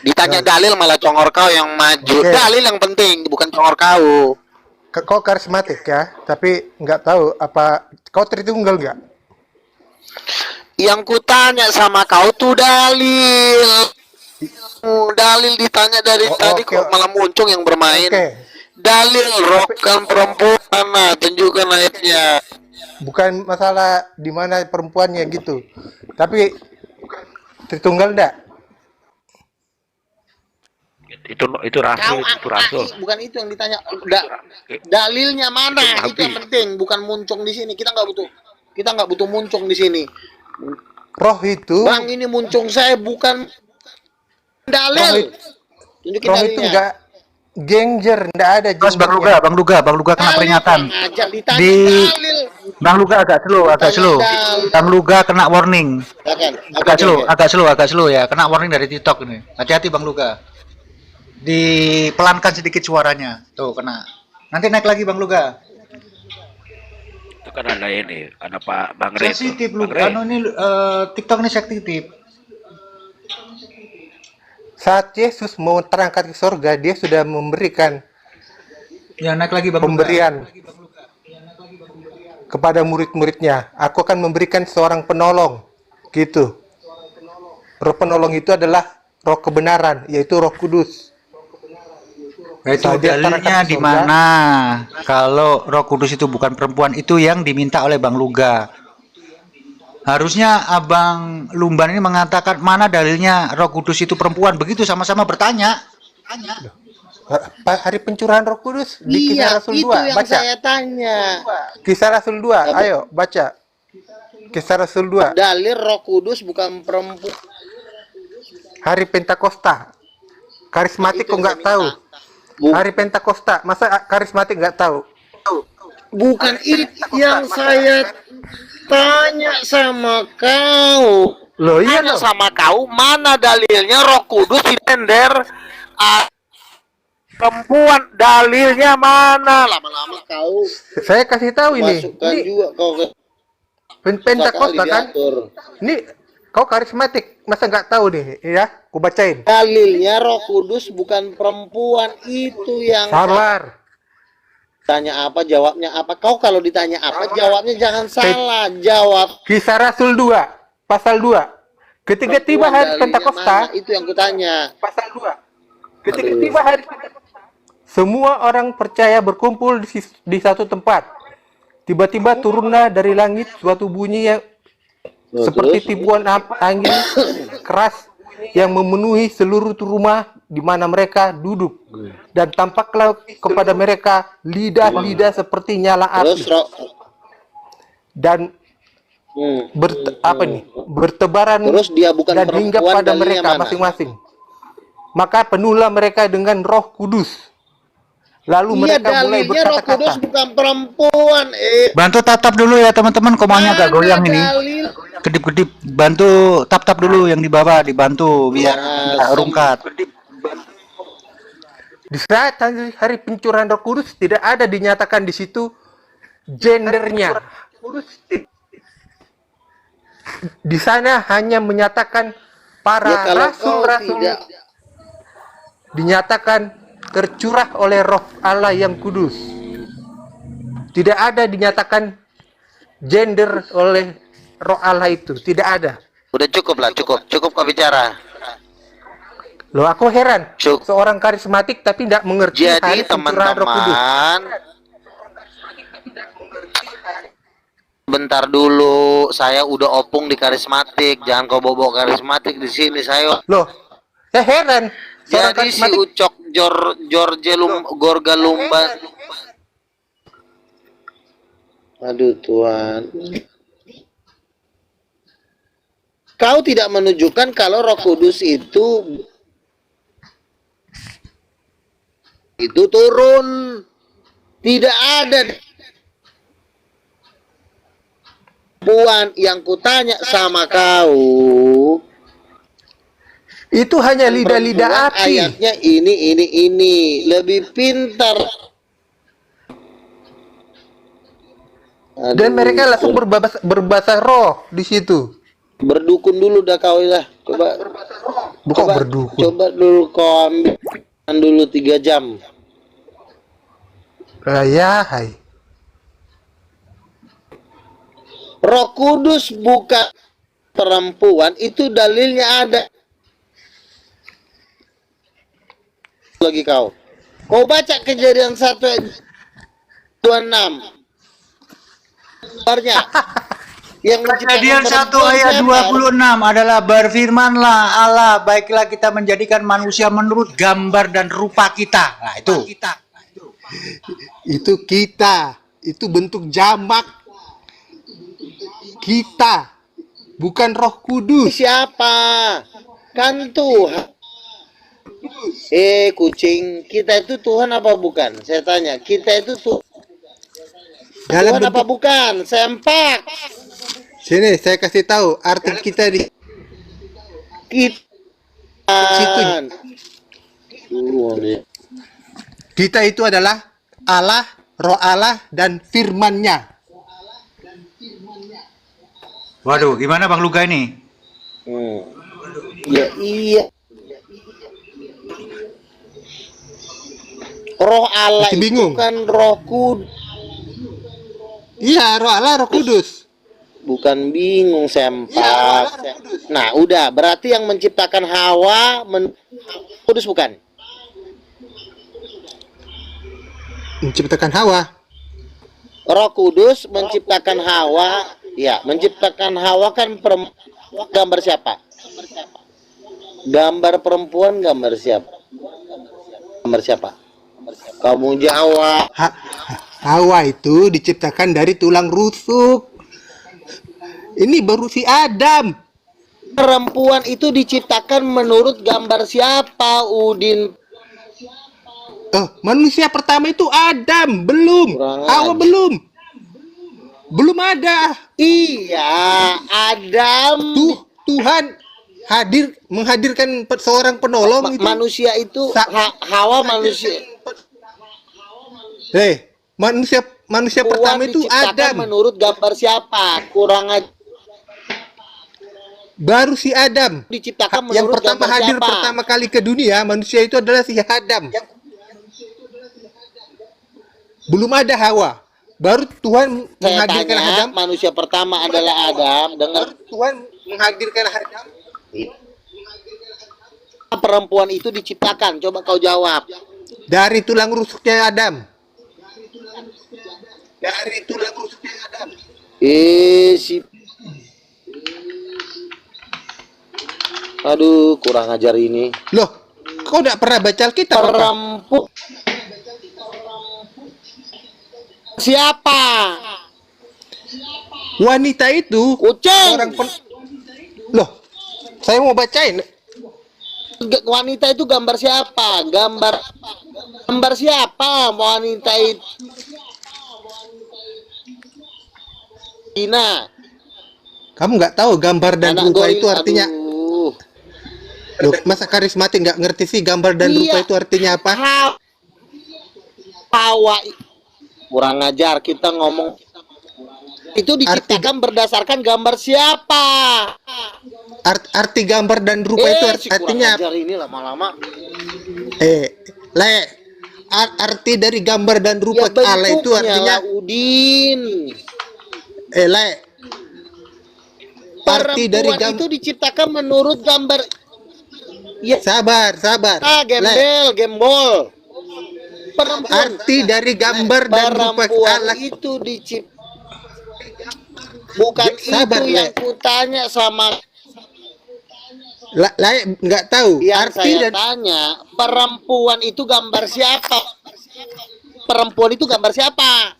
Ditanya dalil malah congor kau yang maju. Oke. Dalil yang penting, bukan congor kau. Kau karismatik ya, tapi nggak tahu apa kau Tritunggal nggak? Yang kutanya sama kau tuh dalil. Dalil ditanya dari tadi oke. kok malah muncul yang bermain. Oke. Dalil roh kan perempuan, nah, tunjukkan ayatnya. Bukan masalah di mana perempuannya gitu, tapi Tritunggal enggak? Itu rasul, itu rasul. Bukan itu yang ditanya. Dalilnya mana? Itu yang penting, bukan muncung di sini. Kita nggak butuh muncung di sini. Roh itu. Bang, ini muncung saya bukan dalil. Tunjukin Roh itu dalilnya. enggak gengger, enggak ada. Terus Bang Luga kena peringatan. Aja ditanya Di dalil. Bang Luga agak slow. Bang Luga kena warning. Agak slow ya. Kena warning dari TikTok ini. Hati-hati Bang Luga. Dipelankan sedikit suaranya. Tuh kena. Nanti naik lagi Bang Luga. Itu kan ada ini, ada Pak Bang Re. Sensitif Bang Luga. Re. Anu ini TikTok ini sensitif. Saat Yesus mau terangkat ke surga, dia sudah memberikan naik lagi Bang pemberian kepada murid-muridnya. Aku akan memberikan seorang penolong, gitu. Roh penolong itu adalah roh kebenaran, yaitu Roh Kudus. Itu Saat dia dalilnya terangkat ke di surga, mana kalau Roh Kudus itu bukan perempuan, itu yang diminta oleh Bang Luga. Harusnya Abang Lumban ini mengatakan mana dalilnya Roh Kudus itu perempuan. Begitu sama-sama bertanya. Hari pencurahan Roh Kudus di Kisah Rasul 2, itu yang baca. saya tanya. Kisah Rasul 2, ayo baca. Kisah Rasul 2. Dalil Roh Kudus bukan perempuan. Hari Pentakosta. Karismatik kok nggak tahu. Hari Pentakosta, masa karismatik nggak tahu? Bukan itu yang saya tanya sama kau. Loh iya Tanya loh. sama kau, mana dalilnya Roh Kudus ditender perempuan? Dalilnya mana? Lama-lama kau Saya kasih tahu ini. masukkan juga kau ke Pentakosta sekali kan? diatur. Ini kau karismatik, masa nggak tahu nih? Ya, aku bacain. Dalilnya Roh Kudus bukan perempuan, itu yang Sabar. tanya apa jawabnya apa. Kau kalau ditanya apa jawabnya jangan salah jawab. Kisah Rasul 2, pasal 2. Ketika tiba hari Dalilnya Pentakosta, mana? Itu yang kutanya. pasal 2. Ketika tiba hari Pentakosta, semua orang percaya berkumpul di satu tempat. Tiba-tiba turunlah dari langit suatu bunyi yang seperti tibuan angin keras yang memenuhi seluruh rumah di mana mereka duduk, dan tampaklah kepada mereka lidah-lidah seperti nyala api, dan bertebaran Terus dia bukan dan hinggap perempuan, pada dalilnya mereka mana? masing-masing. Maka penuhlah mereka dengan Roh Kudus. Lalu mereka mulai dalilnya Roh Kudus berkata-kata. bukan perempuan. Bantu tap dulu ya teman-teman, komanya agak goyang ini. Kedip-kedip, bantu tap dulu yang di bawah, dibantu biar nggak rungkat. Di saat hari pencurahan Roh Kudus tidak ada dinyatakan di situ gendernya. Di sana hanya menyatakan para Ya kalau kau rasul-rasul tidak dinyatakan tercurah oleh Roh Allah yang kudus. Tidak ada dinyatakan gender oleh Roh Allah itu, tidak ada. udah cukup lah, cukup kau bicara. Loh, aku heran, seorang karismatik tapi tidak mengerti Jadi hari pencurahan Roh Kudus. teman-teman, bentar dulu, saya udah opung di karismatik, jangan kau bawa karismatik di sini saya. Loh, saya heran. Seorang Jadi si karismatik Ucok Gorga Lumba. Aduh Tuhan. Kau tidak menunjukkan kalau Roh Kudus itu turun. Tidak ada. Puan yang kutanya sama kau. itu hanya lidah-lidah api. Ayatnya ini lebih pintar. Dan mereka langsung berbahasa roh di situ. Berdukun dulu dah kau lah. Bukan berdukun. Coba dulu kau ambil dulu 3 jam. Ya, hai. Roh Kudus bukan perempuan, itu dalilnya ada. Lagi kau baca Kejadian 1:26. Kabarnya yang Kejadian 1 ayat 26 adalah berfirmanlah Allah, baiklah kita menjadikan manusia menurut gambar dan rupa kita. Nah, itu. Itu kita, itu bentuk jamak. Kita, bukan Roh Kudus. Siapa? Kan Tuhan. Kucing, kita itu Tuhan apa bukan? Saya tanya, kita itu Tuhan apa bukan? Sempak. Sini saya kasih tahu arti kita di situ. Kita itu adalah Allah, Roh Allah dan firman-Nya. Waduh, gimana Bang Luga ini? Ya iya. Roh Allah Masih itu bingung? kan Roh Kudus. Iya, Roh Allah, Roh Kudus. Bukan bingung, sempak. Nah, udah, berarti yang menciptakan Hawa Kudus bukan? Menciptakan Hawa. Roh Kudus menciptakan Hawa. Ya, menciptakan Hawa kan gambar siapa? Gambar perempuan, gambar siapa? Gambar siapa? Kamu jawab. Hawa itu diciptakan dari tulang rusuk. Ini baru si Adam. Perempuan itu diciptakan menurut gambar siapa, Udin? Manusia pertama itu Adam, belum. Hawa belum. Belum ada. Iya, Adam. Tuhan menghadirkan seorang penolong itu. Manusia itu Hawa manusia. Manusia pertama itu Adam. Menurut gambar siapa? Kurang aja. Baru si Adam. Diciptakan yang menurut pertama gambar hadir siapa? pertama kali ke dunia manusia itu adalah si Adam. Belum ada Hawa. Baru Tuhan menghadirkan Adam. Manusia pertama adalah Adam. Dengar. Tuhan menghadirkan Adam. Perempuan itu diciptakan. Coba kau jawab. Dari tulang rusuknya Adam. Dari tulang rusuknya Adam. Aduh, kurang ajar ini. Loh, kau tidak pernah baca Alkitab? Perempuan. Siapa? Wanita itu. Kucing. Loh, saya mau bacain. Wanita itu gambar siapa? Gambar siapa wanita itu? Ina. Kamu nggak tahu gambar dan rupa itu artinya? Loh, masa karismatik nggak ngerti sih gambar dan rupa itu artinya apa? Hawa. Kurang ajar, kita ngomong Itu diciptakan berdasarkan gambar siapa? Arti gambar dan rupa itu si artinya kurang ajar ini lama-lama. Le, arti dari gambar dan rupa Ya Allah itu bentuknya artinya lah, Udin. Le, arti dari Perempuan itu diciptakan menurut gambar. Ya, sabar. gembel, gembol. Perempuan. Arti dari gambar dan rupa Allah itu bukan sabar, itu yang kutanya sama nggak tahu yang arti saya dan tanya. Perempuan itu gambar siapa? Perempuan itu gambar siapa?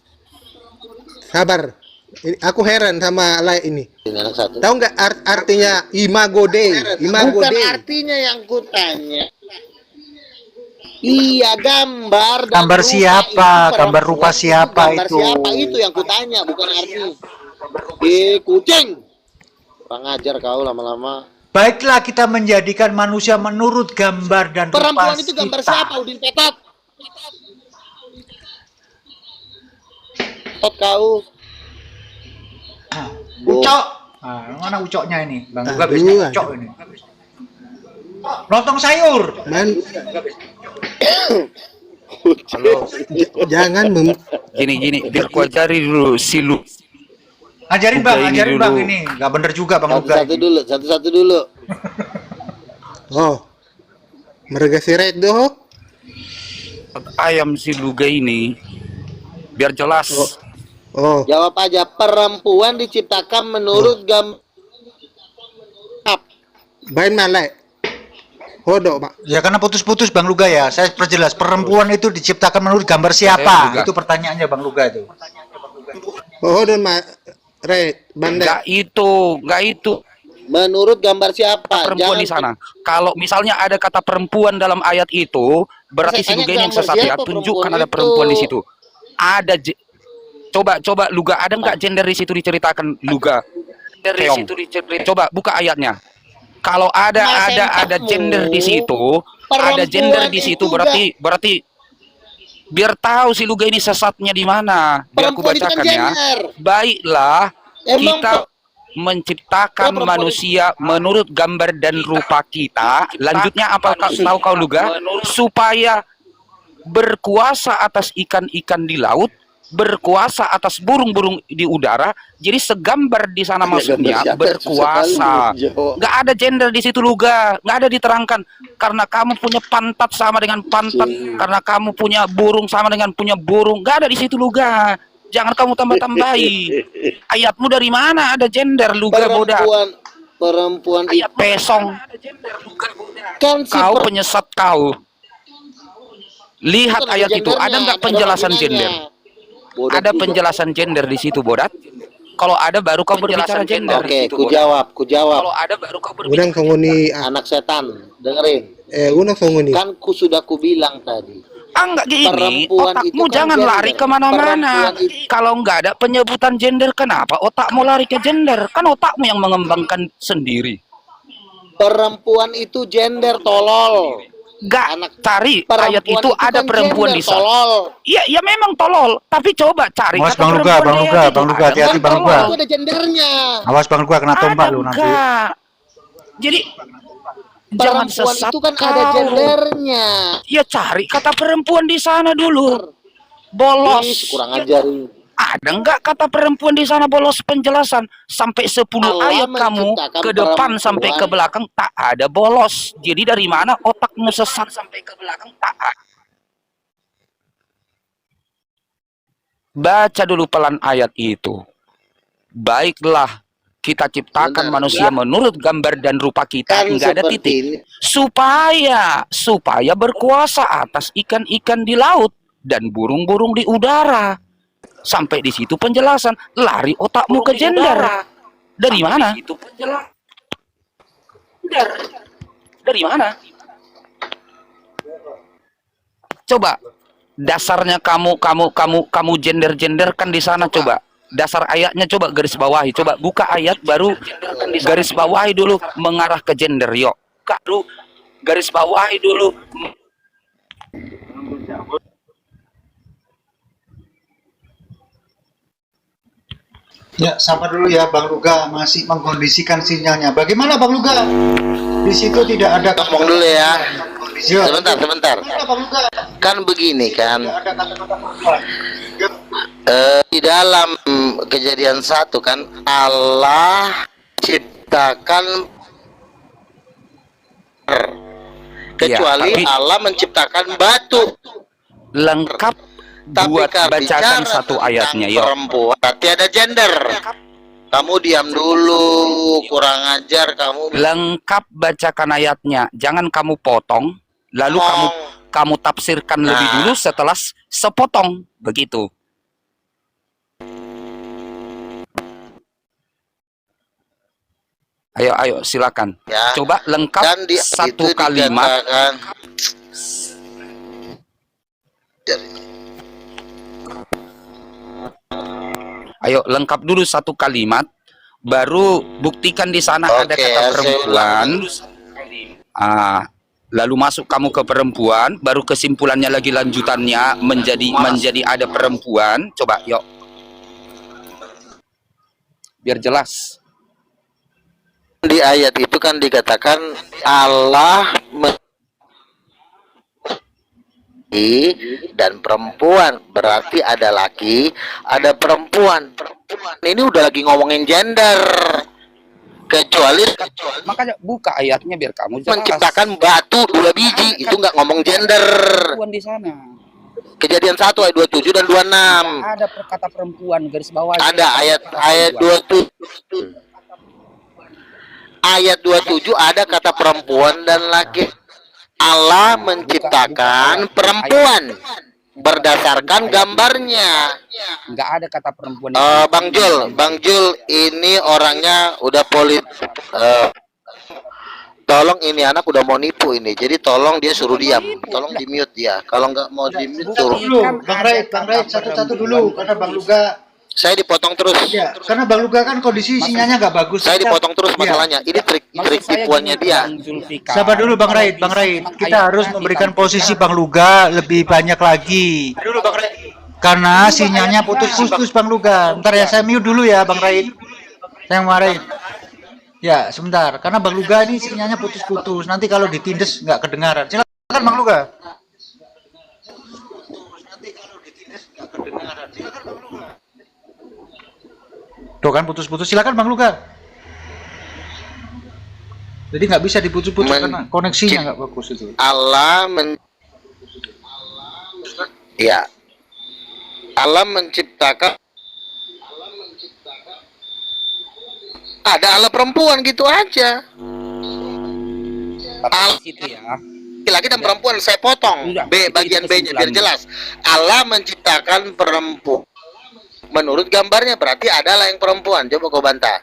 sabar. Aku heran sama ini. Tahu nggak artinya imago Dei? Imago Bukan Dei. artinya yang kutanya. Iya, gambar dan Gambar rupa siapa? itu, Gambar rupa siapa gambar itu? siapa itu yang kutanya, bukan arti. Kucing. Kurang ajar kau lama-lama. Baiklah, kita menjadikan manusia menurut gambar dan rupa Perempuan itu gambar kita. siapa, Udin Petot? Petot kau. Ucok. Nah, mana ucoknya ini? Bang Luga biasanya ucok ini. Lontong sayur. Jangan Gini, biar ku ajari dulu si Lu. Ajarin Luga Bang, ini ajarin dulu. Bang ini. Gak bener juga Bang Luga. Satu-satu dulu. Oh, mereka siret doh. Ayam si Luga ini biar jelas. Oh. Jawab aja, perempuan diciptakan menurut gambar. Bain malai. Hodok, Pak. Ya karena putus-putus Bang Luga ya. Saya perjelas, perempuan itu diciptakan menurut gambar siapa? Itu pertanyaannya Bang Luga itu. Hodok, Mak. Enggak itu. Menurut gambar siapa? Perempuan di sana. Kalau misalnya ada kata perempuan dalam ayat itu, berarti si Luga ini yang sesat ya. Tunjukkan ada perempuan di situ. Ada coba Luga, ada nggak gender di situ diceritakan Luga? Keong. Coba buka ayatnya. Kalau ada gender di situ, ada gender di situ berarti biar tahu si Luga ini sesatnya di mana. Biar aku bacakan ya. Baiklah, kita menciptakan manusia menurut gambar dan rupa kita. Lanjutnya apa tahu kau Luga? Supaya berkuasa atas ikan-ikan di laut, berkuasa atas burung-burung di udara. Jadi segambar di sana maksudnya berkuasa. Nggak ada gender di situ Luga, nggak ada diterangkan. Karena kamu punya pantat sama dengan pantat, karena kamu punya burung sama dengan punya burung. Nggak ada di situ Luga. Jangan kamu tambah-tambahi. Ayatmu dari mana ada gender Luga bodak? Perempuan ayat pesong. Kau penyesat kau. Lihat ayat itu, ada nggak penjelasan gender? Ada penjelasan gender di situ, Bodat? Kalau ada baru kau berbicara gender. Oke, ku jawab. Kalau ada baru kau berbicara. Udang songoni Anak setan, dengerin. udang songoni. Kan sudah kubilang tadi. Enggak gini, Perempuan otakmu itu kan jangan gender. lari kemana-mana. Kalau nggak ada penyebutan gender, kenapa otakmu lari ke gender? Kan otakmu yang mengembangkan sendiri. Perempuan itu gender, tolol. Nggak cari ayat itu ada kan perempuan di sana. tolol. Iya memang tolol, tapi coba cari Awas kata Bang Luga, perempuan Bang di Luga, ayat Bang itu. Luga, Ada hati-hati nggak Bang Luga. Itu ada gendernya. Awas Bang Luga kena tombak lu nanti. Enggak. Jadi jangan Perempuan sesat itu kan kau. ada gendernya. Ya cari kata perempuan di sana dulu. Bolos. Kurang ajar. Ada nggak kata perempuan di sana bolos penjelasan? Sampai 10 ayat kamu ke depan sampai ke belakang tak ada bolos. Jadi dari mana otakmu sesat sampai ke belakang tak ada. Baca dulu pelan ayat itu. Baiklah, kita ciptakan manusia menurut gambar dan rupa kita. Enggak ada titik. Supaya berkuasa atas ikan-ikan di laut dan burung-burung di udara. Sampai di situ penjelasan. Lari otakmu ke gender. Dari mana? Dari mana? Coba dasarnya kamu gender kan di sana coba. Dasar ayatnya coba garis bawahi. Coba buka ayat baru garis bawahi dulu mengarah ke gender. Yuk. Garis bawahi dulu. Ya, sama dulu ya Bang Luga, masih mengkondisikan sinyalnya. Bagaimana Bang Luga? Di situ tidak ada Ngomong dulu ya. Ya. Sebentar. Kan begini kan. Di dalam Kejadian 1 kan Allah ciptakan kecuali Allah menciptakan batu. Lengkap buat bacakan satu ayatnya, yuk. Perempuan berarti ada gender. Kamu diam dulu, kurang ajar kamu. Lengkap bacakan ayatnya, jangan kamu potong, lalu kamu tafsirkan lebih dulu setelah sepotong, begitu. Ayo silakan. Ya. Coba lengkap Dan satu kalimat. Ayo lengkap dulu satu kalimat, baru buktikan di sana ada kata perempuan. Lalu masuk kamu ke perempuan, baru kesimpulannya lagi lanjutannya menjadi ada perempuan. Coba yuk, biar jelas. Di ayat itu kan dikatakan Allah dan perempuan, berarti ada laki, ada perempuan. Ini udah lagi ngomongin gender. Kecuali makanya buka ayatnya biar kamu jelas. Menciptakan batu 2 biji, itu nggak ngomong gender. Perempuan di sana. Kejadian 1 ayat 27 dan 26. Ada kata perempuan garis bawah. Ada ayat 27. Ayat 27 ada kata perempuan dan laki. Allah menciptakan perempuan berdasarkan gambarnya. Nggak ada kata perempuan. Bang Jul ini orangnya udah tolong, ini anak udah mau nipu ini, jadi tolong dia suruh diam, tolong di mute dia. Kalau nggak mau di mute suruh. Bang Raid satu-satu dulu, karena Bang Luga. Saya dipotong terus. Ya, karena Bang Luga kan kondisi sinyalnya nggak bagus. Saya dipotong terus masalahnya. Ini trik tipuannya dia. Sabar dulu Bang Raid. Kita harus memberikan posisi Bang Luga lebih banyak lagi. Dulu Bang Raid. Karena sinyalnya putus-putus Bang Luga. Bentar ya, saya mute dulu ya Bang Raid. Saya marahin. Ya, sebentar. Karena Bang Luga ini sinyalnya putus-putus. Nanti kalau ditindes nggak kedengaran. Silakan Bang Luga. Tuh kan putus-putus, silakan Bang Luga. Jadi nggak bisa diputus-putus karena koneksinya nggak bagus itu. Allah menciptakan ada Allah perempuan gitu aja. Laki-laki dan perempuan saya potong. Bagian B-nya biar jelas. Allah menciptakan perempuan. Menurut gambarnya berarti adalah yang perempuan. Coba kau bantah.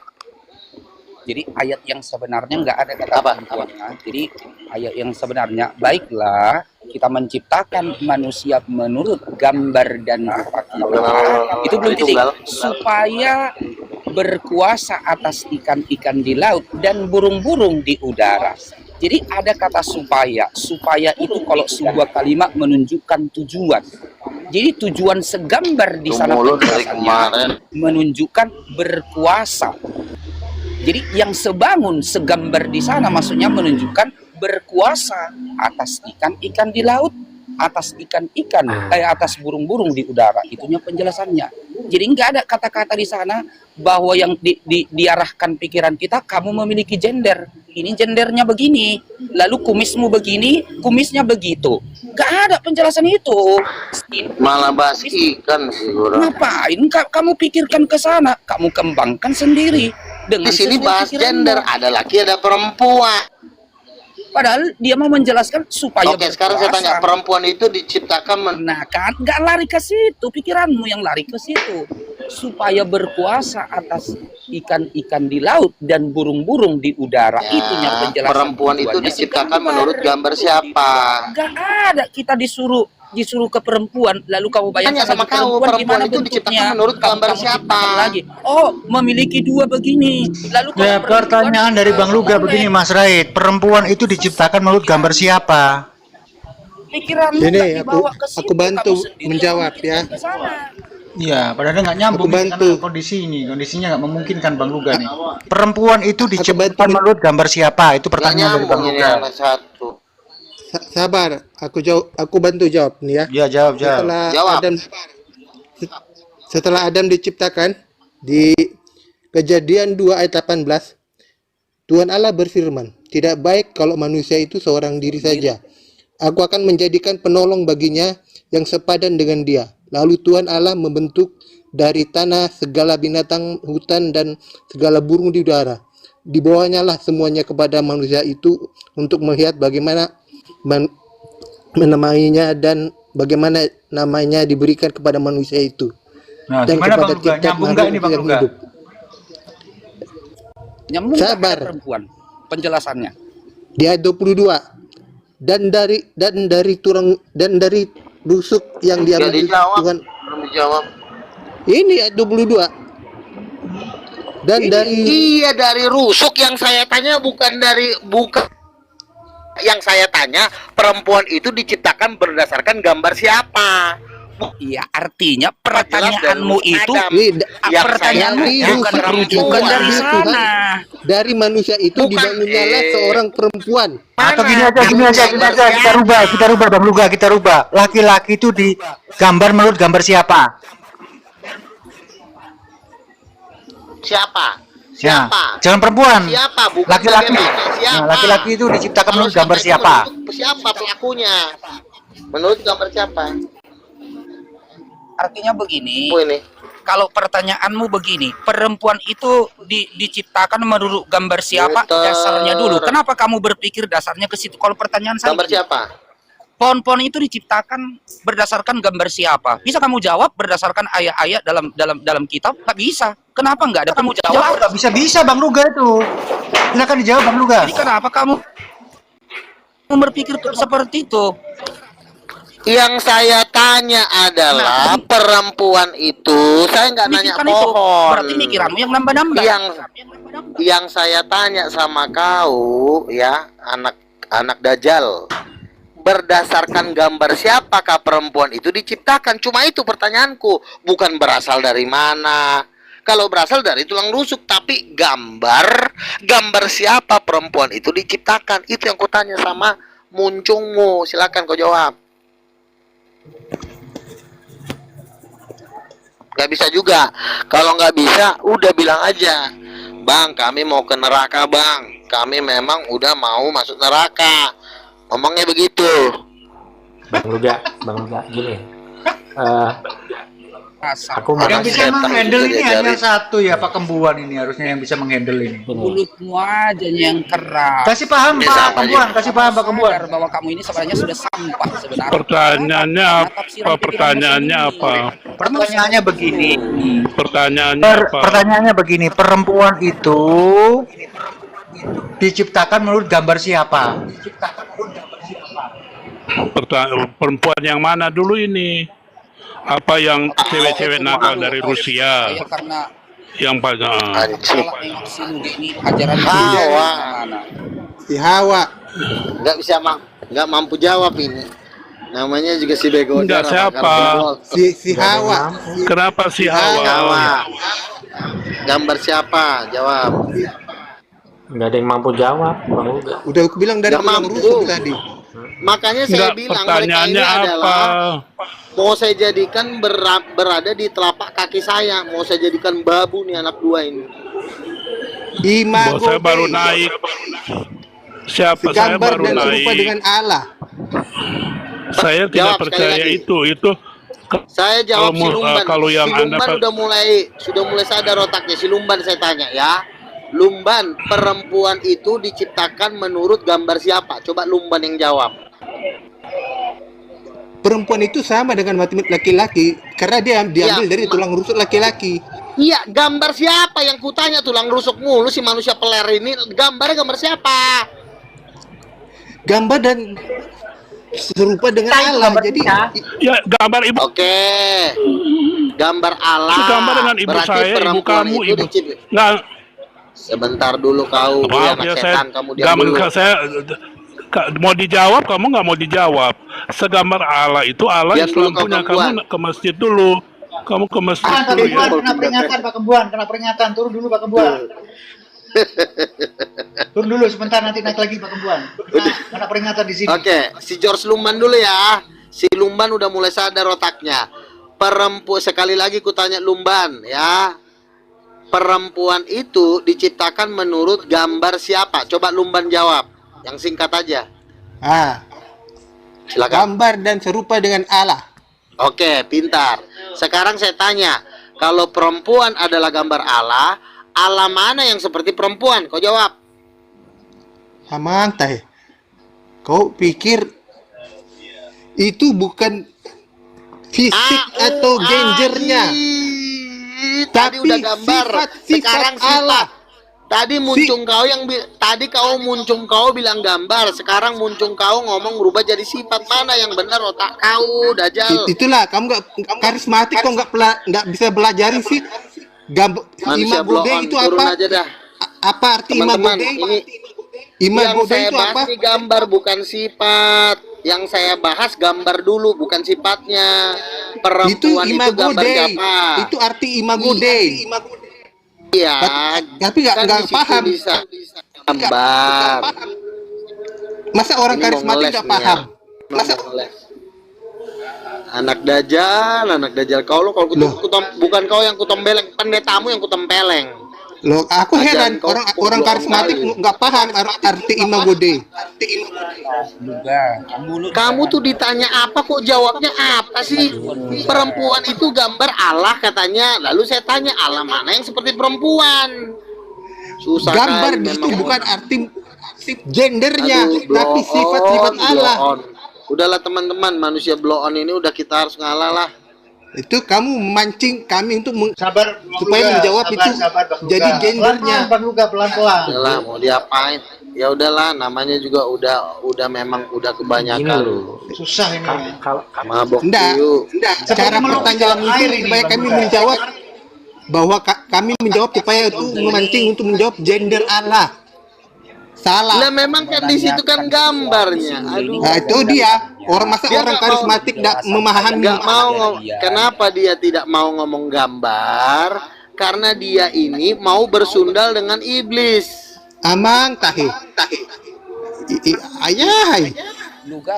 Jadi ayat yang sebenarnya nggak ada kata perempuan. Jadi ayat yang sebenarnya, baiklah kita menciptakan manusia menurut gambar dan rupa kita. Itu belum titik. Supaya berkuasa atas ikan-ikan di laut dan burung-burung di udara. Jadi ada kata supaya. Supaya itu kalau sebuah kalimat menunjukkan tujuan. Jadi tujuan segambar di sana penjelasannya menunjukkan berkuasa. Jadi yang sebangun segambar di sana maksudnya menunjukkan berkuasa atas ikan-ikan di laut, atas ikan-ikan, atas burung-burung di udara. Itunya penjelasannya. Jadi nggak ada kata-kata di sana bahwa yang diarahkan pikiran kita, kamu memiliki gender. Ini gendernya begini, lalu kumismu begini, kumisnya begitu. Nggak ada penjelasan itu. Malah bahas ikan sih. Ngapain kamu pikirkan ke sana? Kamu kembangkan sendiri. Dengan di sini bahas gender, ada laki ada perempuan. Padahal dia mau menjelaskan supaya Oke, sekarang saya tanya, perempuan itu diciptakan nah kan nggak lari ke situ, pikiranmu yang lari ke situ. Supaya berkuasa atas ikan-ikan di laut dan burung-burung di udara. Ya, itunya penjelasan. Perempuan itu diciptakan menurut gambar siapa? Nggak ada kita disuruh ke perempuan, lalu kamu bayangkan sama kamu, perempuan itu diciptakan menurut gambar siapa? Lagi. Oh, memiliki dua begini. Lalu ya, pertanyaan dari Bang Luga begini Mas Raid, perempuan itu diciptakan menurut gambar siapa? Pikiran ini aku bantu menjawab ya. Iya, padahal nggak nyambung Aku ini bantu. karena kondisi ini, kondisinya nggak memungkinkan Bang Luga nih. Perempuan itu Aku diciptakan bantu. menurut gambar siapa? Itu Nggak pertanyaan dari Bang nyambung ini Luga. anak satu. Sabar, aku bantu jawab nih ya. Iya, jawab. Jawab. Setelah Adam diciptakan di Kejadian 2 ayat 18, Tuhan Allah berfirman, tidak baik kalau manusia itu seorang diri saja. Aku akan menjadikan penolong baginya yang sepadan dengan dia. Lalu Tuhan Allah membentuk dari tanah segala binatang hutan dan segala burung di udara. Dibawanya lah semuanya kepada manusia itu untuk melihat bagaimana menamainya dan bagaimana namanya diberikan kepada manusia itu. Nah, Dan gimana kepada Bang Luga? tiap Nyambung nggak ini makhluk Bang yang Luga? hidup. Nyambung nggak ada Sabar. perempuan penjelasannya. Di ayat 22, dan dari rusuk yang diambil Jadi jawab. Tuhan. Belum dijawab. Ini ayat 22. Dan dari Iya, dari rusuk yang saya tanya bukan yang saya tanya perempuan itu diciptakan berdasarkan gambar siapa? Iya, artinya Jelas dari pertanyaanmu rusuk itu Adam. yang pertanyaanmu dari bukan rusuk rujukan yang dari diambil sana. Tuhan. Dari manusia itu Bukan, dibangunnyalah seorang perempuan. Atau Mana? gini aja, kita rubah Bang Luga, kita rubah. Laki-laki itu digambar menurut gambar siapa? Siapa? Ya, Siapa? jangan perempuan. Siapa? Bukan Laki-laki. bagaimana. Siapa? Nah, laki-laki itu diciptakan Kalau menurut gambar itu siapa? menurut siapa pelakunya? Menurut gambar siapa? Artinya begini, Oh ini. kalau pertanyaanmu begini, perempuan itu diciptakan menurut gambar siapa? Betul. Dasarnya dulu. Kenapa kamu berpikir dasarnya ke situ? Kalau pertanyaan saya, Gambar gini, siapa? pohon-pohon itu diciptakan berdasarkan gambar siapa? Bisa kamu jawab berdasarkan ayat-ayat dalam kitab? Nggak bisa. Kenapa nggak ada kamu jawab? Nggak bisa Bang Luga itu. Silakan dijawab Bang Luga. Jadi kenapa kamu berpikir seperti itu? Yang saya tanya adalah perempuan itu, saya nggak nanya Pikiran itu pohon. berarti pikiranmu yang nambah-nambah. Yang saya tanya sama kau ya, anak Dajjal, berdasarkan gambar siapakah perempuan itu diciptakan? Cuma itu pertanyaanku, bukan berasal dari mana. Kalau berasal dari tulang rusuk, tapi gambar siapa perempuan itu diciptakan, itu yang kutanya sama muncungmu. Silakan kau jawab. Gak bisa juga. Kalau nggak bisa, udah bilang aja, Bang, kami mau ke neraka, Bang. Kami memang udah mau masuk neraka. Ngomongnya begitu. Bang Luga, gini. Aku Yang bisa Setan menghandle juga ini diajarin. hanya satu ya, Pak Kembuan ini harusnya yang bisa menghandle ini. Mulutmu aja yang keras. Kasih paham Ini Pak sama Kembuan, kasih paham Pak Kembuan. Sadar bahwa kamu ini sebenarnya sudah sampah sebenarnya. Pertanyaannya apa? Pertanyaannya apa? Pertanyaannya begini. Pertanyaannya apa? Pertanyaannya begini, perempuan itu diciptakan menurut gambar siapa? Perempuan yang mana dulu ini? Apa yang cewek-cewek nakal dari Rusia? Saya karena Yang pada salah nengok si Nuge ini ajaran Hawa. mana? Si Hawa. Nggak mampu jawab ini. Namanya juga si Bego. Enggak, siapa? Si Hawa. Kenapa si Hawa. Hawa? Gambar siapa? Jawab. nggak ada yang mampu jawab, Bang Luga. Udah aku bilang dari Nggak tulang mampu. rusuk tadi. Makanya saya Enggak, bilang mereka ini pertanyaannya apa? adalah mau saya jadikan berada di telapak kaki saya. Mau saya jadikan babu nih anak dua ini. Imago Saya baru naik. Siapa? Saya gambar baru dan serupa naik. dengan Allah. Saya tidak Jawab sekali percaya lagi. itu. Saya jawab Kalau si Lumban. kalau yang Si Anda Lumban sudah mulai sadar otaknya. Si Lumban saya tanya ya. Lumban, perempuan itu diciptakan menurut gambar siapa? Coba Lumban yang jawab. Perempuan itu sama dengan laki-laki karena dia diambil dari tulang rusuk laki-laki. Iya, gambar siapa yang kutanya tulang rusuk mulu si manusia peler ini? Gambar siapa? Gambar dan serupa dengan Allah. Jadi Ya, gambar ibu. Oke. Gambar Allah. Itu gambar dengan ibu Berarti saya, ibu perempuan kamu, itu ibu. diciptakan. Nggak, Sebentar dulu kau, maaf anak ya setan, kamu diam gambar dulu. saya mau dijawab, kamu nggak mau dijawab. Segambar Allah itu Allah Diam dulu, Islam kau punya, perempuan. kamu ke masjid dulu. Kamu ke masjid Pak dulu ya. Kembuan, kena peringatan Pak Kembuan, kena peringatan. Turun dulu Pak Kembuan. Turun dulu sebentar, nanti naik lagi Pak Kembuan. Kena peringatan di sini. Oke, si George Lumban dulu ya. Si Lumban udah mulai sadar otaknya. Perempuan, sekali lagi kutanya Lumban ya. Perempuan itu diciptakan menurut gambar siapa? Coba Lumban jawab. Yang singkat aja. Silakan. Gambar dan serupa dengan Allah. Oke, pintar. Sekarang saya tanya, kalau perempuan adalah gambar Allah, Allah mana yang seperti perempuan? Kau jawab. Amang teh. Kau pikir itu bukan fisik atau gendernya, Tadi tapi udah gambar. sifat Sekarang sifat. Allah. Tadi muncung kau yang tadi kau bilang gambar, sekarang muncung kau ngomong berubah jadi sifat. Mana yang benar otak kau, Dajjal? Itulah kamu nggak karismatik, kok nggak bisa belajari sih. Manusia Imago blow Dei on, itu turun apa? aja dah. Apa arti Imago Teman-teman, Dei? ini Imago yang Dei saya itu bahas apa? ini gambar bukan sifat. Yang saya bahas gambar dulu, bukan sifatnya. Perempuan itu Imago gambar Dei. siapa? Itu arti Imago Dei. Iya, Tapi nggak kan di situ paham. bisa gambar. Masa orang Ini mau karismatik ngeles nggak nih ya. paham? Masa anak Dajjal kau lo kalau bukan kau yang kutempeleng, pendetamu yang kutempeleng. Loh, aku heran Kau orang bohong karismatik kali. nggak paham arti Imago Dei. Kamu tuh ditanya apa kok jawabnya apa sih? Perempuan itu gambar Allah katanya. Lalu saya tanya Allah mana yang seperti perempuan? Susah Gambar kali di situ memang. bukan arti gendernya, Aduh, blow tapi sifat-sifat on, Allah. blow on. Udahlah teman-teman, manusia blow on ini udah kita harus ngalah lah. Itu kamu memancing kami untuk Sabar, supaya Luga. menjawab Sabar, itu sabar, Bang Luga. jadi gendernya. Pelan-pelan, Bang Luga, pelan-pelan. Udahlah mau diapain? Ya udahlah, namanya juga udah memang udah kebanyakan. Susah ini. Mabok Enggak, yuk. cara pertanyaan itu supaya kami menjawab bahwa kami menjawab supaya itu memancing untuk menjawab gender Allah. Salah. Lah memang kan di situ kan gambarnya. Aduh. Nah, itu dia. Masa Dia orang nggak karismatik nggak memahami. Nggak mau kenapa dia tidak mau ngomong gambar? Karena dia ini mau bersundal dengan iblis. Amang tahe. Ayah.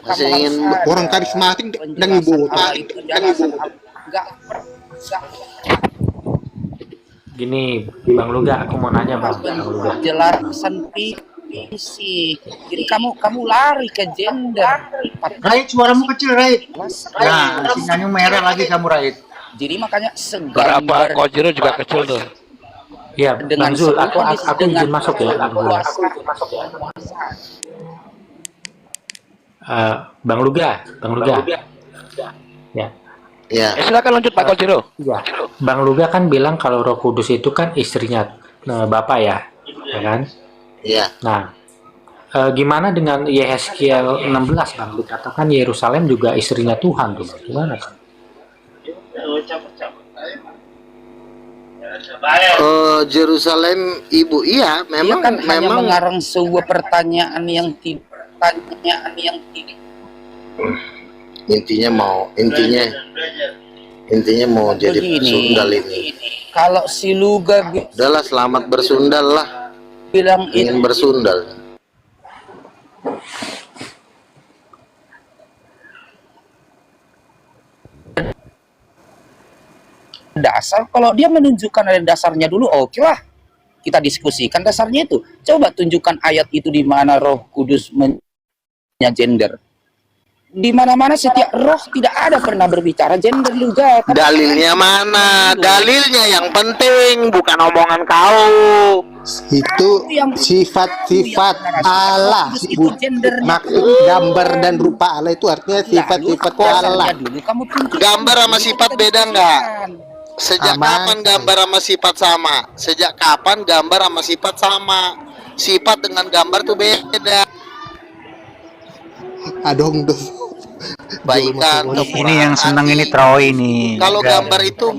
Masih ingin Orang karismatik dan ibu. Gini, Bang Luga, aku mau nanya Bang Luga. Penjelasan visi. Jadi kamu lari ke gender. Raid, suaramu kecil, Raid. Nah, sinyalnya merah lagi kamu, Raid. Jadi makanya Berapa segambar Kojiro juga kecil tuh. Iya, dengan Bang Zul, sebuah aku kondisi izin dengan masuk ya, Bang Zul. kuasa. Bang Luga. Ya. Ya. Silakan lanjut Pak Kojiro. Iya. Bang Luga kan bilang kalau Roh Kudus itu kan istrinya Bapak ya kan? Iya. Nah, gimana dengan Yehezkiel 16 Bang? Dikatakan Yerusalem juga istrinya Tuhan tuh. Gimana kan? Jerusalem ibu, iya memang Dia kan hanya memang mengarang sebuah pertanyaan yang tidak intinya mau jadi begini. sundal ini. Kalau si Luga Udahlah selamat bersundal lah. bilang Ingin bersundal. dasar, kalau dia menunjukkan ada dasarnya dulu, oke lah, kita diskusikan dasarnya itu. Coba tunjukkan ayat itu di mana Roh Kudus gender. Di mana-mana setiap roh tidak ada pernah berbicara gender juga. Dalilnya mana? Dalilnya yang penting, bukan omongan kau. Itu sifat-sifat Allah. Maksud gambar dan rupa Allah itu artinya sifat-sifat Allah. Gambar sama sifat beda nggak? Sejak kapan gambar sama sifat sama? Sejak kapan gambar sama sifat sama? Sifat dengan gambar tuh beda. Adong tuh. Baikan. Ini yang senang ini Troy nih. Kalau gambar itu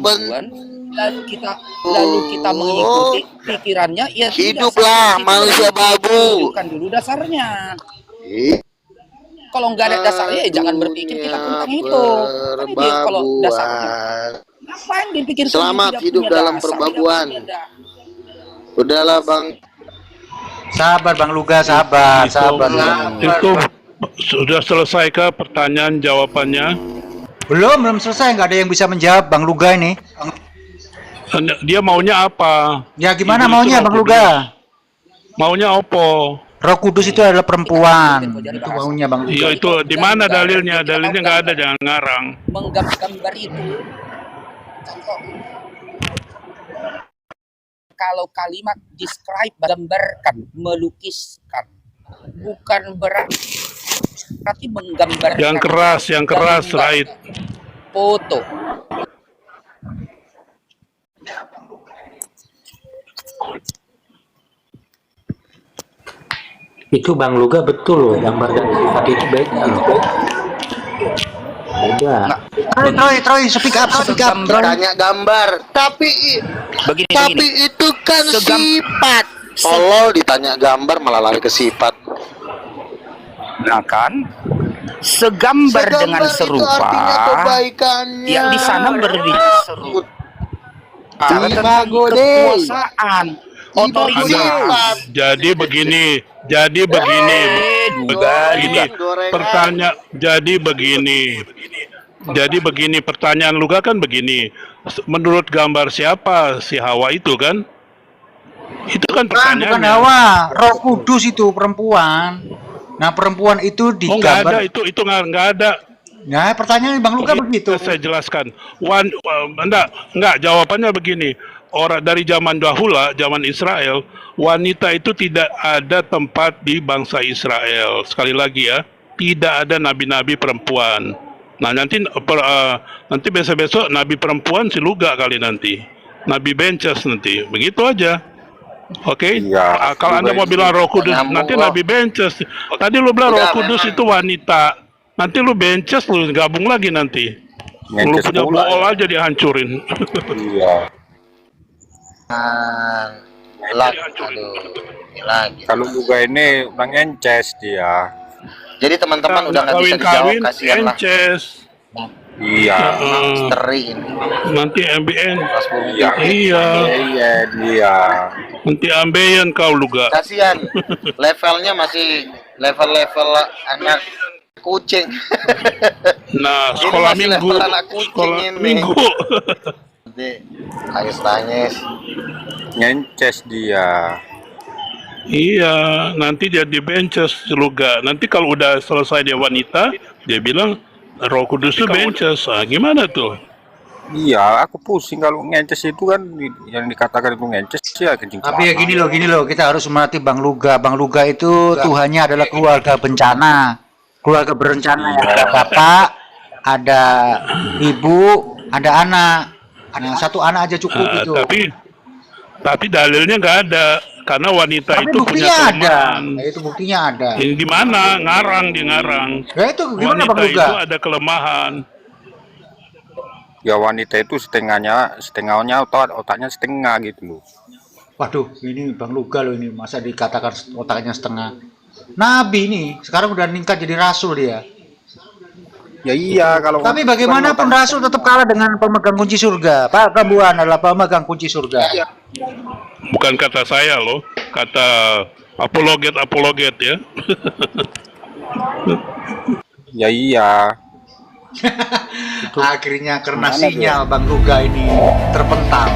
lalu kita mengikuti pikirannya, ya hiduplah manusia babu. Tunjukkan dulu dasarnya. Kalau nggak ada dasarnya, ya jangan berpikir kita tentang itu. Tapi dia kalau dasarnya Apa yang dipikir Selamat hidup dalam perbabuan. Udahlah Bang. Sabar Bang Luga, sabar, sabar. Itu sudah selesaikah pertanyaan jawabannya? Belum selesai, nggak ada yang bisa menjawab Bang Luga ini. Dia maunya apa? Ya gimana Ibu maunya itu Bang Roh Luga? Maunya opo? Roh Kudus itu adalah perempuan. Itu maunya Bang Luga. Iya itu di mana dalilnya? Dalilnya nggak ada, jangan ngarang. menggambar itu. Kalau kalimat describe, gambarkan, melukiskan, bukan berarti menggambarkan. Yang keras, right? Foto. Itu Bang Luga betul loh, gambar dan sifat itu beda loh. Beda. Troy, speak up. Tanya gambar, tapi itu kan sifat. Tolol ditanya gambar malah lari ke sifat. Nah kan, segambar dengan serupa, yang di sana berbicara serupa. Kekuasaan, otoritas. Jadi begini, pertanyaan Luga kan begini. Menurut gambar siapa si Hawa itu kan? Itu kan pertanyaannya. Bukan Hawa, Roh Kudus itu perempuan. Nah perempuan itu digambar. Nggak ada, itu nggak ada. Nah pertanyaan Bang Luga begitu. Saya jelaskan. Enggak, jawabannya begini. Orang dari zaman dahulu, zaman Israel, wanita itu tidak ada tempat di bangsa Israel. Sekali lagi ya, tidak ada nabi-nabi perempuan. Nah nanti besok-besok nabi perempuan si Luga kali nanti, nabi Benches nanti, begitu aja. Oke? Ya, Kalau Anda mau bilang Roh Kudus, nanti nabi Benches. Tadi lu bilang Roh Kudus itu wanita, nanti lu Benches lu gabung lagi nanti. Lu punya bool aja dihancurin. Iya. Kalau Luga ini Bang Ences dia. Jadi teman-teman udah nggak bisa dijawab, kasihan lah. Iya. Misteri ini. Nanti MBN. Iya. Iya. Nanti ambeien kau Luga. Kasihan. Levelnya masih level-level anak kucing. Nah, sekolah minggu. Nanti tangis-tangis. Ngences dia. Iya, nanti dia di benches Luga. Nanti kalau udah selesai dia wanita, dia bilang Roh Kudus itu benches. Ah, gimana tuh? Iya, aku pusing kalau ngences itu kan yang dikatakan itu ngences ya kencing. Tapi ya gini loh, kita harus mengerti Bang Luga. Bang Luga itu Tuhannya adalah keluarga bencana, keluarga berencana. Ada bapak, ada ibu, ada anak. Nah, satu anak aja cukup itu. Tapi dalilnya nggak ada. Karena wanita tapi itu punya kelemahan. Nah, itu buktinya ada. Ini di mana? Ngarang, di ngarang. Ya itu gimana wanita Bang Luga? itu ada kelemahan. Ya wanita itu setengahnya otaknya setengah gitu loh. Waduh, ini Bang Luga loh ini, masa dikatakan otaknya setengah. Nabi nih, sekarang udah meningkat jadi rasul dia. Ya iya kalau. Tapi bagaimanapun rasul tetap kalah dengan pemegang kunci surga. Pak Kabuan adalah pemegang kunci surga. Ya. Bukan kata saya loh, kata apologet ya. Ya iya. Akhirnya karena sinyal Bang Luga ini terpental.